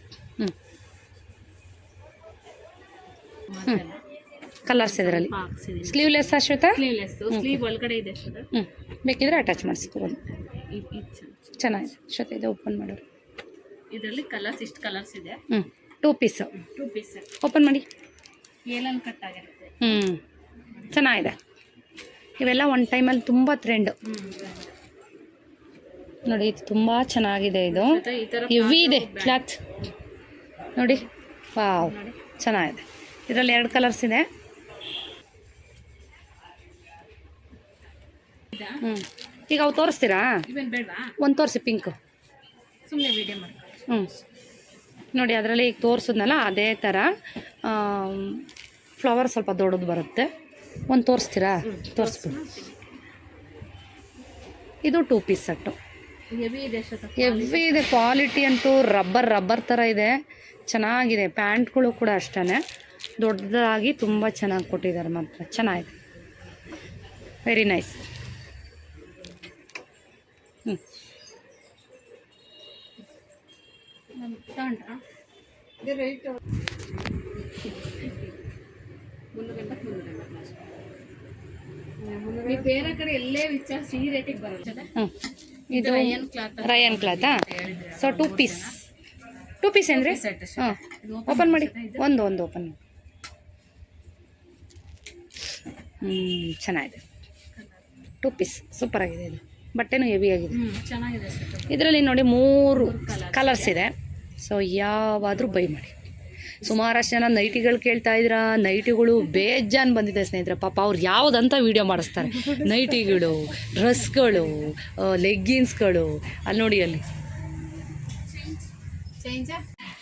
ಕಲರ್ಸ್ ಇದರಲ್ಲಿ. ಸ್ಲೀವ್ಲೆಸ್ ಶ್ವೇತಾ? ಸ್ಲೀವ್ ಒಳಗಡೆ ಇದೆ ಶ್ವೇತಾ. ಬೇಕಿದ್ರೆ ಅಟ್ಯಾಚ್ ಮಾಡಿಸ್ಕೋಬೋದು. ಚೆನ್ನಾಗಿದೆ ಶ್ವೇತಾ, ಇದು ಓಪನ್ ಮಾಡೋರು. ಇದರಲ್ಲಿ ಕಲರ್ಸ್ ಇಷ್ಟು ಕಲರ್ಸ್ ಇದೆ. 2 ಪೀಸ್. 2 ಪೀಸ್ ಓಪನ್ ಮಾಡಿ. ಏಲನ್ ಕಟ್ ಆಗಿರುತ್ತೆ. ಚೆನ್ನಾಗಿದೆ. ಇವೆಲ್ಲ ಒನ್ ಟೈಮಲ್ಲಿ ತುಂಬ ಟ್ರೆಂಡ್ ನೋಡಿ. ಇದು ತುಂಬ ಚೆನ್ನಾಗಿದೆ. ಇದು ಹೆವಿ ಇದೆ ಕ್ಲಾತ್ ನೋಡಿ. ವಾವ್, ಚೆನ್ನಾಗಿದೆ. ಇದರಲ್ಲಿ 2 ಕಲರ್ಸ್ ಇದೆ. ಈಗ ಅವು ತೋರಿಸ್ತೀರಾ? ಒಂದು ತೋರಿಸಿ, ಪಿಂಕು. ಸುಮ್ಮನೆ ವಿಡಿಯೋ ಮಾಡಿ. ನೋಡಿ ಅದರಲ್ಲಿ ಈಗ ತೋರಿಸಿದ್ನಲ್ಲ ಅದೇ ಥರ ಫ್ಲವರ್ ಸ್ವಲ್ಪ ದೊಡ್ಡದು ಬರುತ್ತೆ. ಒಂದು ತೋರಿಸ್ತೀರಾ? ತೋರಿಸ್ಬಿಡಿ. ಇದು 2 ಪೀಸ್ ಸೆಟ್ಟು. ಹೆವಿ ಇದೆ, ಕ್ವಾಲಿಟಿ ಅಂತೂ ರಬ್ಬರ್ ಥರ ಇದೆ, ಚೆನ್ನಾಗಿದೆ. ಪ್ಯಾಂಟ್ಗಳು ಕೂಡ ಅಷ್ಟೇ ದೊಡ್ಡದಾಗಿ ತುಂಬ ಚೆನ್ನಾಗಿ ಕೊಟ್ಟಿದ್ದಾರೆ, ಮಾತ್ರ ಚೆನ್ನಾಗಿದೆ. Very nice. ಹ್ಞೂ ನೀವು ಬೇರೆ ಕಡೆ ಎಲ್ಲೇ ವಿಚಾರಿಸಿ ಈ ರೇಟಿಗೆ ಬರುತ್ತೆ. ಇದು ರಯನ್ ಕ್ಲಾತ್ ರಯನ್ ಕ್ಲಾತಾ? So 2 piece. 2 ಪೀಸ್ ಏನ್ರಿ? ಹಾಂ, ಓಪನ್ ಮಾಡಿ. ಒಂದು ಓಪನ್ ಮಾಡಿ. ಚೆನ್ನಾಗಿದೆ. 2 ಪೀಸ್ ಸೂಪರ್ ಆಗಿದೆ. ಇದು ಬಟ್ಟೆನೂ ಹೆವಿ ಆಗಿದೆ. ಚೆನ್ನಾಗಿದೆ. ಇದರಲ್ಲಿ ನೋಡಿ 3 ಕಲರ್ಸ್ ಇದೆ. ಸೊ ಯಾವಾದರೂ ಬೈ ಮಾಡಿ. ಸುಮಾರಷ್ಟು ಜನ ನೈಟಿಗಳು ಕೇಳ್ತಾ ಇದ್ದೀರಾ. ನೈಟಿಗಳು ಬೇಜಾನ್ ಬಂದಿದೆ ಸ್ನೇಹಿತರೆ. ಪಾಪ ಅವ್ರು ಯಾವುದಂತ ವೀಡಿಯೋ ಮಾಡಿಸ್ತಾರೆ. ನೈಟಿಗಳು, ಡ್ರೆಸ್ಗಳು, ಲೆಗ್ಗಿನ್ಸ್ಗಳು. ಅಲ್ಲಿ ನೋಡಿ, ಅಲ್ಲಿ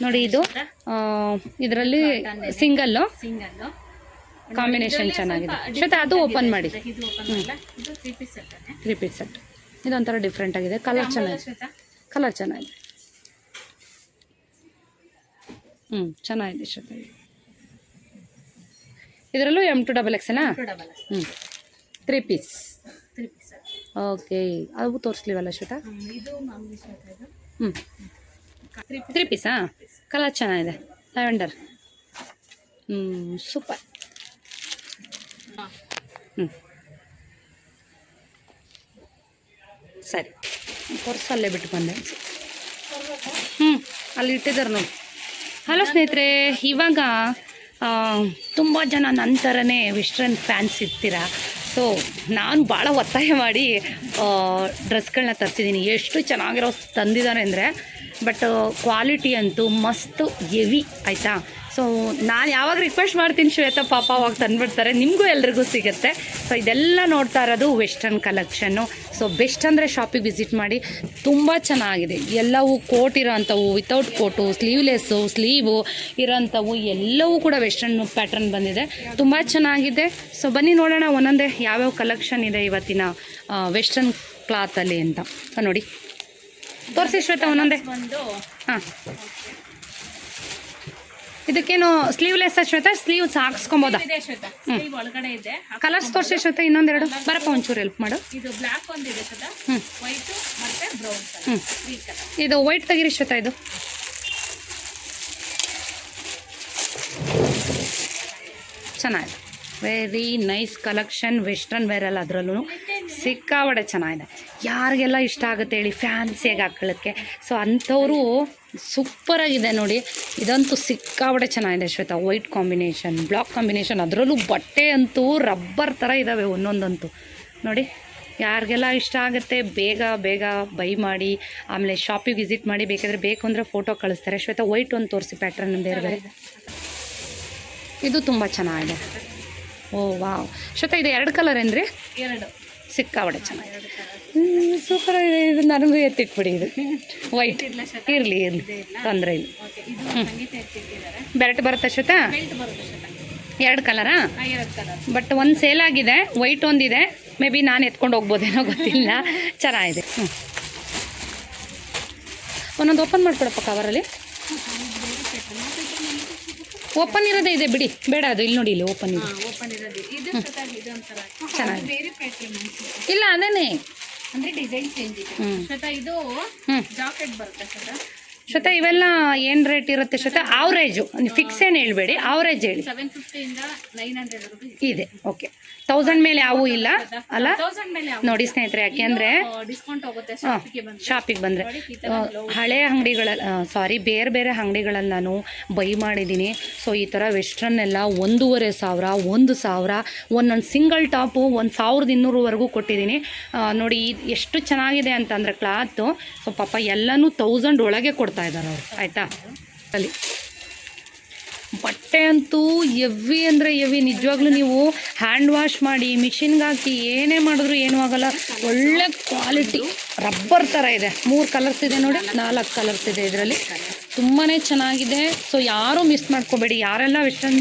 ನೋಡಿ. ಇದು ಇದರಲ್ಲಿ ಸಿಂಗಲ್ಲು ಕಾಂಬಿನೇಷನ್ ಚೆನ್ನಾಗಿದೆ. ಜೊತೆ ಅದು ಓಪನ್ ಮಾಡಿ. 3 ಪೀಸ್ ಸೆಟ್. ಇದೊಂಥರ ಡಿಫ್ರೆಂಟ್ ಆಗಿದೆ. ಕಲರ್ ಚೆನ್ನಾಗಿದೆ. ಚೆನ್ನಾಗಿದೆ ಶ್ವೇತ. ಇದರಲ್ಲೂ M2XL. 3 ಪೀಸ್. ಓಕೆ, ಅವು ತೋರಿಸ್ಲಿವಲ್ಲ ಶ್ವೇತ? 3 ಪೀಸಾ? ಕಲರ್ ಚೆನ್ನಾಗಿದೆ. ಲ್ಯಾವೆಂಡರ್. ಸೂಪರ್. ಸರಿ, ಪರ್ಸಲ್ಲೇ ಬಿಟ್ಟು ಬಂದೆ. ಅಲ್ಲಿ ಇಟ್ಟಿದ್ದಾರೆ ನೋಡಿ. ಹಲೋ ಸ್ನೇಹಿತರೆ, ಇವಾಗ ತುಂಬ ಜನ ನನ್ನ ಥರನೇ ವೆಸ್ಟ್ರನ್ ಫ್ಯಾನ್ಸ್ ಇರ್ತೀರ. ಸೊ ನಾನು ಭಾಳ ಒತ್ತಾಯ ಮಾಡಿ ಡ್ರೆಸ್ಗಳನ್ನ ತರಿಸಿದ್ದೀನಿ. ಎಷ್ಟು ಚೆನ್ನಾಗಿರೋ ತಂದಿದ್ದಾರೆ ಅಂದರೆ, ಬಟ್ ಕ್ವಾಲಿಟಿ ಅಂತೂ ಮಸ್ತು ಹೆವಿ ಆಯಿತಾ. ಸೊ ನಾನು ಯಾವಾಗ ರಿಕ್ವೆಸ್ಟ್ ಮಾಡ್ತೀನಿ ಶ್ವೇತಾ ಪಾಪ ಅವಾಗ ತಂದುಬಿಡ್ತಾರೆ. ನಿಮಗೂ ಎಲ್ರಿಗೂ ಸಿಗುತ್ತೆ. ಸೊ ಇದೆಲ್ಲ ನೋಡ್ತಾ ಇರೋದು ವೆಸ್ಟರ್ನ್ ಕಲೆಕ್ಷನ್ನು. ಸೊ ಬೆಸ್ಟ್ ಅಂದರೆ ಶಾಪಿಗೆ ವಿಸಿಟ್ ಮಾಡಿ. ತುಂಬ ಚೆನ್ನಾಗಿದೆ. ಎಲ್ಲವೂ ಕೋಟ್ ಇರೋಂಥವು, ವಿತೌಟ್ ಕೋಟು, ಸ್ಲೀವ್ಲೆಸ್ಸು, ಸ್ಲೀವು ಇರೋಂಥವು ಎಲ್ಲವೂ ಕೂಡ ವೆಸ್ಟರ್ನ್ ಪ್ಯಾಟ್ರನ್ ಬಂದಿದೆ. ತುಂಬ ಚೆನ್ನಾಗಿದೆ. ಸೊ ಬನ್ನಿ ನೋಡೋಣ ಒಂದೊಂದೇ ಯಾವ್ಯಾವ ಕಲೆಕ್ಷನ್ ಇದೆ ಇವತ್ತಿನ ವೆಸ್ಟರ್ನ್ ಕ್ಲಾತಲ್ಲಿ ಅಂತ. ನೋಡಿ, ತೋರಿಸಿ ಶ್ವೇತಾ ಒಂದೊಂದೇ. ಹಾಂ, ಇದಕ್ಕೇನು ಸ್ಲೀವ್ಲೆಸ್ ಶ್ವೇತಾ? ಸ್ಲೀವ್ಸ್ ಹಾಕ್ಸ್ಕೊಬೋದಾ? ಒಳಗಡೆ ಇದೆ. ಕಲರ್ಸ್ ತೋರಿಸಿ ಶ್ವೇತಾ. ಇನ್ನೊಂದೆರಡು ಬರಪ್ಪ, ಒಂಚೂರು ಹೆಲ್ಪ್ ಮಾಡು. ಇದು ಬ್ಲ್ಯಾಕ್ ಒಂದಿದೆ ಶ್ವೇತಾ, ವೈಟ್ ಮತ್ತೆ ಬ್ರೌನ್ ಕಲರ್. ಇದು ವೈಟ್ ತೆಗಿರಿ ಶ್ವೇತಾ. ಇದು ಚೆನ್ನಾಗಿದೆ. Very nice collection. ವೆಸ್ಟರ್ನ್ ವೇರಲ್ಲಿ ಅದರಲ್ಲೂ ಸಿಕ್ಕಾಬಡೆ ಚೆನ್ನಾಗಿದೆ. ಯಾರಿಗೆಲ್ಲ ಇಷ್ಟ ಆಗುತ್ತೆ ಹೇಳಿ ಫ್ಯಾನ್ಸಿಯಾಗಿ ಹಾಕೊಳ್ಳೋಕ್ಕೆ. ಸೊ ಅಂಥವರು ಸೂಪರಾಗಿದೆ ನೋಡಿ. ಇದಂತೂ ಸಿಕ್ಕಾಬಡೆ ಚೆನ್ನಾಗಿದೆ Shweta. White combination, black combination, ಅದರಲ್ಲೂ ಬಟ್ಟೆ ಅಂತೂ ರಬ್ಬರ್ ಥರ ಇದ್ದಾವೆ ಒಂದೊಂದಂತೂ ನೋಡಿ. ಯಾರಿಗೆಲ್ಲ ಇಷ್ಟ ಆಗುತ್ತೆ ಬೇಗ ಬೇಗ ಬೈ ಮಾಡಿ. ಆಮೇಲೆ ಶಾಪಿಗೆ ವಿಸಿಟ್ ಮಾಡಿ. ಬೇಕಾದರೆ ಬೇಕು ಅಂದರೆ ಫೋಟೋ ಕಳಿಸ್ತಾರೆ. ಶ್ವೇತಾ ವೈಟ್ ಒಂದು ತೋರಿಸಿ ಪ್ಯಾಟ್ರನ್ ಬೇರೆ ಬೇರೆ. ಇದು ತುಂಬ ಚೆನ್ನಾಗಿದೆ. ಓ ವಾವ್ ಶ್ವೇತಾ, ಇದು 2 ಕಲರ್ ಏನ್ರಿ? 2 ಸಿಕ್ಕಾಬಡೆ ಚೆನ್ನಾಗಿದೆ. ಸೂಪರ್ ಆಗಿದೆ. ಇದು ನನಗೂ ಎತ್ತಿಟ್ಬಿಡಿ. ಇದು ವೈಟ್ ಇರಲಿ ತೊಂದರೆ ಇಲ್ಲ. ಬೆರಟ್ ಬರುತ್ತಾ ಶ್ವೇತಾ? 2 ಕಲರಾ? ಬಟ್ ಒಂದು ಸೇಲ್ ಆಗಿದೆ. ವೈಟ್ ಒಂದಿದೆ. ಮೇ ಬಿ ನಾನು ಎತ್ಕೊಂಡು ಹೋಗ್ಬೋದೇನೋ ಗೊತ್ತಿಲ್ಲ. ಚೆನ್ನಾಗಿದೆ. ಒಂದೊಂದು ಓಪನ್ ಮಾಡಿಕೊಡಪ್ಪ ಕವರಲ್ಲಿ. ಓಪನ್ ಇರೋದೇ ಇದೆ ಬಿಡಿ, ಬೇಡ ಅದು. ಇಲ್ಲಿ ನೋಡಿ, ಇಲ್ಲಿ ಓಪನ್ ಇದೆ. ಚೆನ್ನಾಗಿದೆ. ಇಲ್ಲ ಅದೇನೇ ಅಂದ್ರೆ ಡಿಸೈನ್ ಚೇಂಜ್ ಇದೆ ಶ್ವೇತಾ. ಇದು ಜಾಕೆಟ್ ಬರುತ್ತೆ ಶ್ವೇತಾ. ಇವೆಲ್ಲ ಏನು ರೇಟ್ ಇರುತ್ತೆ ಶ್ವೇತಾ? ಆವ್ರೇಜು ಫಿಕ್ಸ್ ಏನು ಹೇಳ್ಬೇಡಿ, ಆವ್ರೇಜ್ ಹೇಳಿ. 750 ಇಂದ 900 ಇದೆ. ಓಕೆ, 1000 ಮೇಲೆ ಯಾವೂ ಇಲ್ಲ ಅಲ್ಲ? ನೋಡಿ ಸ್ನೇಹಿತರೆ, ಯಾಕೆಂದರೆ ಡಿಸ್ಕೌಂಟ್ ಹೋಗುತ್ತೆ ಶಾಪಿಗೆ ಬಂದರೆ. ಹಳೆ ಅಂಗಡಿಗಳಲ್ಲಿ ಬೇರೆ ಬೇರೆ ಅಂಗಡಿಗಳಲ್ಲಿ ನಾನು ಬೈ ಮಾಡಿದ್ದೀನಿ. ಸೊ ಈ ಥರ ವೆಸ್ಟ್ರನ್ ಎಲ್ಲ 1500, 1000, ಒಂದೊಂದು ಸಿಂಗಲ್ ಟಾಪು 1200ವರೆಗೂ ಕೊಟ್ಟಿದ್ದೀನಿ ನೋಡಿ. ಎಷ್ಟು ಚೆನ್ನಾಗಿದೆ ಅಂತಂದರೆ ಕ್ಲಾತು. ಸೊ ಪಾಪ ಎಲ್ಲನೂ 1000 ಒಳಗೆ ಕೊಡ್ತಾ ಇದ್ದಾರೆ ಅವರು, ಆಯಿತಾ. ಅಲ್ಲಿ ಬಟ್ಟೆ ಅಂತೂ ಎವಿ ಅಂದರೆ ಎವಿ. ನಿಜವಾಗ್ಲೂ ನೀವು ಹ್ಯಾಂಡ್ ವಾಶ್ ಮಾಡಿ ಮಿಷಿನ್ಗೆ ಹಾಕಿ ಏನೇ ಮಾಡಿದ್ರು ಏನೂ ಆಗಲ್ಲ. ಒಳ್ಳೆ ಕ್ವಾಲಿಟಿ ರಬ್ಬರ್ ಥರ ಇದೆ. 3 ಕಲರ್ಸ್ ಇದೆ ನೋಡಿ, 4 ಕಲರ್ಸ್ ಇದೆ ಇದರಲ್ಲಿ. ತುಂಬಾ ಚೆನ್ನಾಗಿದೆ. ಸೊ ಯಾರೂ ಮಿಸ್ ಮಾಡ್ಕೋಬೇಡಿ. ಯಾರೆಲ್ಲ ವೆಸ್ಟರ್ನ್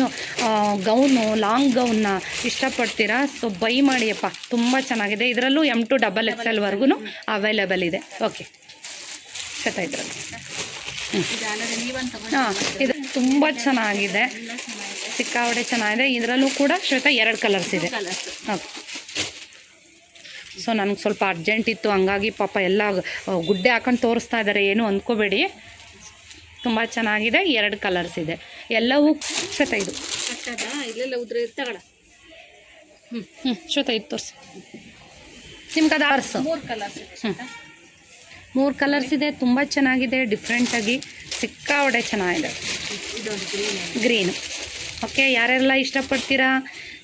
ಗೌನು, ಲಾಂಗ್ ಗೌನ್ನ ಇಷ್ಟಪಡ್ತೀರಾ ಸೊ ಬೈ ಮಾಡಿಯಪ್ಪ. ತುಂಬ ಚೆನ್ನಾಗಿದೆ. ಇದರಲ್ಲೂ M2XXL ಅವೈಲೇಬಲ್ ಇದೆ. ಓಕೆ ಶ್ವೇತಾ, ಇದರಲ್ಲಿ ಹಾಂ, ಇದು ತುಂಬ ಚೆನ್ನಾಗಿದೆ. ಸಿಕ್ಕಾಪಟ್ಟೆ ಚೆನ್ನಾಗಿದೆ. ಇದರಲ್ಲೂ ಕೂಡ ಶ್ವೇತಾ 2 ಕಲರ್ಸ್ ಇದೆ. ಓಕೆ, ಸೊ ನನಗೆ ಸ್ವಲ್ಪ ಅರ್ಜೆಂಟ್ ಇತ್ತು, ಹಂಗಾಗಿ ಪಾಪ ಎಲ್ಲ ಗುಡ್ಡೆ ಹಾಕೊಂಡು ತೋರಿಸ್ತಾ ಇದ್ದಾರೆ, ಏನು ಅಂದ್ಕೋಬೇಡಿ. ತುಂಬ ಚೆನ್ನಾಗಿದೆ. 2 ಕಲರ್ಸ್ ಇದೆ, ಎಲ್ಲವೂ ಶ್ವೇತಾ ಇದು ಇಲ್ಲೆಲ್ಲ ಉದ್ರೆ ತಗೊಳ. ಶ್ವೇತಾ ಇದು ತೋರಿಸಿ ನಿಮ್ಗೆ ಅದು ಆರ್ಸು. 3 ಕಲರ್ಸ್ ಇದೆ. 3 ಕಲರ್ಸ್ ಇದೆ, ತುಂಬ ಚೆನ್ನಾಗಿದೆ, ಡಿಫ್ರೆಂಟಾಗಿ ಸಿಕ್ಕಾಪಟ್ಟೆ ಚೆನ್ನಾಗಿದೆ. ಗ್ರೀನು ಓಕೆ, ಯಾರೆಲ್ಲ ಇಷ್ಟಪಡ್ತೀರಾ?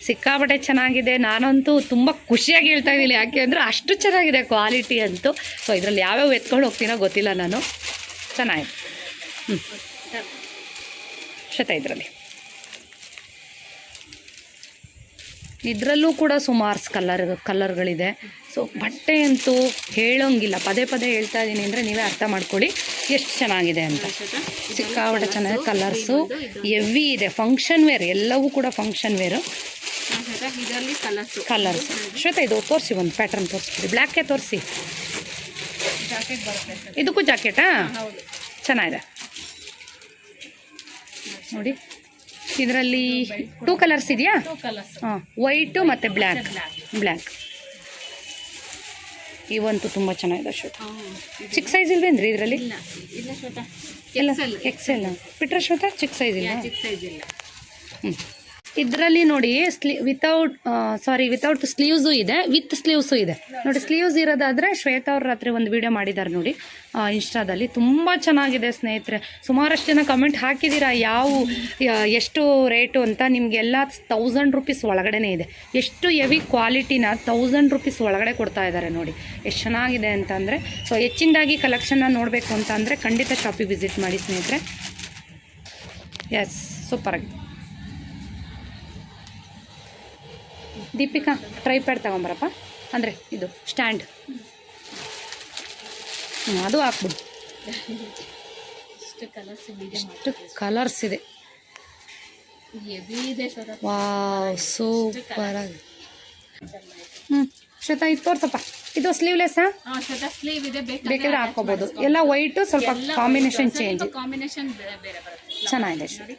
ಸಿಕ್ಕಾಪಟ್ಟೆ ಚೆನ್ನಾಗಿದೆ. ನಾನಂತೂ ತುಂಬ ಖುಷಿಯಾಗಿ ಹೇಳ್ತಾ ಇದ್ದೀನಿ, ಯಾಕೆ ಅಂದರೆ ಅಷ್ಟು ಚೆನ್ನಾಗಿದೆ ಕ್ವಾಲಿಟಿ ಅಂತೂ. ಸೊ ಇದರಲ್ಲಿ ಯಾವ್ಯಾವ ಎತ್ಕೊಂಡು ಹೋಗ್ತೀನೋ ಗೊತ್ತಿಲ್ಲ ನಾನು. ಚೆನ್ನಾಗಿದೆ. ಶ್ವೇತಾ ಇದರಲ್ಲೂ ಕೂಡ ಸುಮಾರು ಕಲರ್ಗಳಿದೆ. ಸೊ ಬಟ್ಟೆ ಅಂತೂ ಹೇಳೋಂಗಿಲ್ಲ, ಪದೇ ಪದೇ ಹೇಳ್ತಾ ಇದ್ದೀನಿ ಅಂದರೆ ನೀವೇ ಅರ್ಥ ಮಾಡ್ಕೊಳ್ಳಿ ಎಷ್ಟು ಚೆನ್ನಾಗಿದೆ ಅಂತ. ಸಿಕ್ಕಾಪಟ್ಟೆ ಚೆನ್ನಾಗಿದೆ. ಕಲರ್ಸು ಹೆವಿ ಇದೆ, ಫಂಕ್ಷನ್ ವೇರ್, ಎಲ್ಲವೂ ಕೂಡ ಫಂಕ್ಷನ್ ವೇರು ಇದರಲ್ಲಿ ಕಲರ್ಸ್. ಶ್ವೇತಾ ಇದು ತೋರಿಸಿ, ಒಂದು ಪ್ಯಾಟರ್ನ್ ತೋರಿಸ್ಬಿಡಿ, ಬ್ಲ್ಯಾಕೇ ತೋರಿಸಿ. ಜಾಕೆಟ್ ಬರುತ್ತೆ. ಇದಕ್ಕೂ ಜಾಕೆಟಾ? ಹೌದು, ಚೆನ್ನಾಗಿದೆ ನೋಡಿ. ಇದರಲ್ಲಿ 2 ಕಲರ್ಸ್ ಇದೆಯಾ? 2 ಕಲರ್ಸ್. ಹಾಂ, ವೈಟು ಮತ್ತು ಬ್ಲ್ಯಾಕ್. ಇವಂತೂ ತುಂಬ ಚೆನ್ನಾಗಿದೆ ಶ್ವೇತಾ. ಚಿಕ್ಕ ಸೈಜ್ ಇಲ್ವೇನ್ರಿ ಇದರಲ್ಲಿ? ಇಲ್ಲ ಶ್ವೇತಾ, ಎಲ್ಲ ಎಕ್ಸೆಲ್ ಬಿಟ್ರೆ ಶ್ವೇತಾ, ಚಿಕ್ಕ ಸೈಜ್ ಇಲ್ಲ. ಚಿಕ್ಕ ಸೈಜ್ ಇಲ್ಲ. ಇದರಲ್ಲಿ ನೋಡಿ ವಿತೌಟ್ ಸ್ಲೀವ್ಸು ಇದೆ, ವಿತ್ ಸ್ಲೀವ್ಸು ಇದೆ ನೋಡಿ. ಸ್ಲೀವ್ಸ್ ಇರೋದಾದರೆ ಶ್ವೇತಾ ಅವ್ರ ರಾತ್ರಿ ಒಂದು ವಿಡಿಯೋ ಮಾಡಿದ್ದಾರೆ ನೋಡಿ ಇನ್ಸ್ಟಾದಲ್ಲಿ, ತುಂಬ ಚೆನ್ನಾಗಿದೆ ಸ್ನೇಹಿತರೆ. ಸುಮಾರಷ್ಟು ಜನ ಕಮೆಂಟ್ ಹಾಕಿದ್ದೀರಾ ಎಷ್ಟು ರೇಟು ಅಂತ. ನಿಮಗೆಲ್ಲ 1000 ರೂಪೀಸ್ ಒಳಗಡೆ ಇದೆ. ಎಷ್ಟು ಹೆವಿ ಕ್ವಾಲಿಟಿನ 1000 ರೂಪೀಸ್ ಒಳಗಡೆ ಕೊಡ್ತಾ ಇದ್ದಾರೆ ನೋಡಿ, ಎಷ್ಟು ಚೆನ್ನಾಗಿದೆ ಅಂತಂದರೆ. ಸೊ ಹೆಚ್ಚಿನದಾಗಿ ಕಲೆಕ್ಷನ್ನ ನೋಡಬೇಕು ಅಂತ ಅಂದರೆ ಖಂಡಿತ ಶಾಪಿಗೆ ವಿಸಿಟ್ ಮಾಡಿ ಸ್ನೇಹಿತರೆ. ಎಸ್, ಸೂಪರಾಗಿದೆ. ದೀಪಿಕಾ ಟ್ರೈಪ್ಯಾಡ್ ತಗೊಂಬರಪ್ಪ, ಅಂದರೆ ಇದು ಸ್ಟ್ಯಾಂಡ್. ಅದು ಹಾಕ್ಬಿಡು. ಎಷ್ಟು ಕಲರ್ಸ್ ಇದೆ. ವಾವ್, ಸೂಪರಾಗಿ. ಶ್ವೇತಾ ಇದು ತೋರ್ಸಪ್ಪ, ಇದು ಸ್ಲೀವ್ಲೆಸ್ಸಾ? ಸ್ಲೀವ್ ಇದೆ, ಬೇಕಾದ್ರೆ ಹಾಕೋಬೋದು. ಎಲ್ಲ ವೈಟು, ಸ್ವಲ್ಪ ಕಾಂಬಿನೇಷನ್ ಚೇಂಜ್, ಕಾಂಬಿನೇಷನ್ ಬೇರೆ ಬರುತ್ತೆ. ಚೆನ್ನಾಗಿದೆ ನೋಡಿ,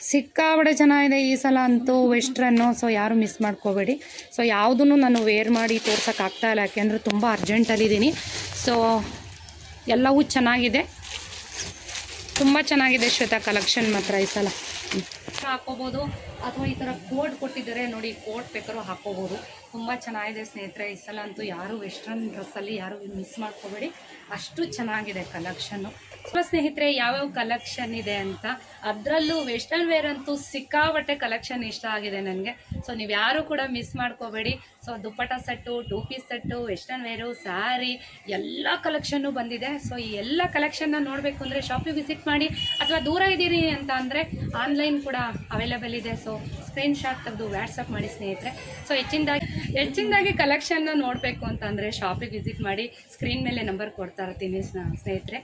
ಸಿಕ್ಕಾಬಡೆ ಚೆನ್ನಾಗಿದೆ ಈ ಸಲ ಅಂತೂ ವೆಸ್ಟ್ರನ್ನು. ಸೊ ಯಾರು ಮಿಸ್ ಮಾಡ್ಕೋಬೇಡಿ. ಸೊ ಯಾವುದನ್ನು ನಾನು ವೇರ್ ಮಾಡಿ ತೋರ್ಸೋಕ್ಕಾಗ್ತಾಯಿಲ್ಲ, ಯಾಕೆಂದರೆ ತುಂಬ ಅರ್ಜೆಂಟಲ್ಲಿದ್ದೀನಿ. ಸೊ ಎಲ್ಲವೂ ಚೆನ್ನಾಗಿದೆ, ತುಂಬ ಚೆನ್ನಾಗಿದೆ ಶ್ವೇತಾ ಕಲೆಕ್ಷನ್ ಮಾತ್ರ ಈ ಸಲ. ಹಾಕೋಬೋದು, ಅಥವಾ ಈ ಥರ ಕೋಟ್ ಕೊಟ್ಟಿದ್ದಾರೆ ನೋಡಿ, ಕೋಟ್ ಬೇಕಾದ್ರೂ ಹಾಕೋಬೋದು. ತುಂಬ ಚೆನ್ನಾಗಿದೆ ಸ್ನೇಹಿತರೆ ಈ ಸಲ ಅಂತೂ. ಯಾರು ವೆಸ್ಟ್ರನ್ ಡ್ರೆಸ್ಸಲ್ಲಿ ಯಾರು ಮಿಸ್ ಮಾಡ್ಕೋಬೇಡಿ, ಅಷ್ಟು ಚೆನ್ನಾಗಿದೆ ಕಲೆಕ್ಷನ್ನು. ಸೊ ಸ್ನೇಹಿತರೆ, ಯಾವ್ಯಾವ ಕಲೆಕ್ಷನ್ ಇದೆ ಅಂತ, ಅದರಲ್ಲೂ ವೆಸ್ಟರ್ನ್ ವೇರ್ ಅಂತೂ ಸಿಕ್ಕಾಬಟ್ಟೆ ಕಲೆಕ್ಷನ್ ಇಷ್ಟ ಆಗಿದೆ ನನಗೆ. ಸೊ ನೀವು ಯಾರು ಕೂಡ ಮಿಸ್ ಮಾಡ್ಕೋಬೇಡಿ. So dupatta set, 2 piece set, western wear, sari ಎಲ್ಲ ಕಲೆಕ್ಷನ್ನು ಬಂದಿದೆ. ಸೊ ಈ ಎಲ್ಲ ಕಲೆಕ್ಷನ್ನ ನೋಡಬೇಕು ಅಂದರೆ ಶಾಪಿಗೆ ವಿಸಿಟ್ ಮಾಡಿ, ಅಥವಾ ದೂರ ಇದ್ದೀರಿ ಅಂತ ಅಂದರೆ ಆನ್ಲೈನ್ ಕೂಡ ಅವೈಲೇಬಲ್ ಇದೆ. ಸೊ ಸ್ಕ್ರೀನ್ಶಾಟ್ ತೆಗೆದು ವಾಟ್ಸಪ್ ಮಾಡಿ ಸ್ನೇಹಿತರೆ. ಸೊ ಹೆಚ್ಚಿನದಾಗಿ ಕಲೆಕ್ಷನ್ನ ನೋಡಬೇಕು ಅಂತಂದರೆ ಶಾಪಿಗೆ ವಿಸಿಟ್ ಮಾಡಿ. ಸ್ಕ್ರೀನ್ ಮೇಲೆ ನಂಬರ್ ಕೊಡ್ತಾ ಇರ್ತೀನಿ ಸ್ನೇಹಿತರೆ,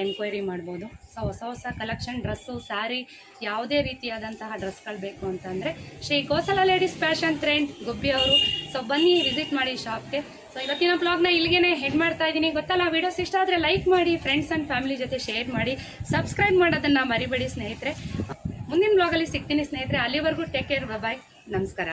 ಎನ್ಕ್ವೈರಿ ಮಾಡ್ಬೋದು. ಸೊ ಹೊಸ ಕಲೆಕ್ಷನ್ ಡ್ರೆಸ್ಸು, ಸ್ಯಾರಿ, ಯಾವುದೇ ರೀತಿಯಾದಂತಹ ಡ್ರೆಸ್ಗಳು ಬೇಕು ಅಂತಂದರೆ Shri Gosala ladies fashion trend Gubbi ಅವರು. ಸೊ ಬನ್ನಿ, ವಿಸಿಟ್ ಮಾಡಿ ಶಾಪ್ಗೆ. ಸೊ ಇವತ್ತಿನ ಬ್ಲಾಗ್ನ ಇಲ್ಲಿಗೆ ಹೆಡ್ ಮಾಡ್ತಾ ಇದ್ದೀನಿ. ಗೊತ್ತಲ್ಲ, ವೀಡಿಯೋಸ್ ಇಷ್ಟ ಆದರೆ ಲೈಕ್ ಮಾಡಿ, ಫ್ರೆಂಡ್ಸ್ ಆ್ಯಂಡ್ ಫ್ಯಾಮಿಲಿ ಜೊತೆ ಶೇರ್ ಮಾಡಿ, ಸಬ್ಸ್ಕ್ರೈಬ್ ಮಾಡೋದನ್ನು ಮರಿಬೇಡಿ ಸ್ನೇಹಿತರೆ. ಮುಂದಿನ ಬ್ಲಾಗಲ್ಲಿ ಸಿಗ್ತೀನಿ ಸ್ನೇಹಿತರೆ. ಅಲ್ಲಿವರೆಗೂ ಟೇಕ್ ಕೇರ್, ಬಾಯ್, ನಮಸ್ಕಾರ.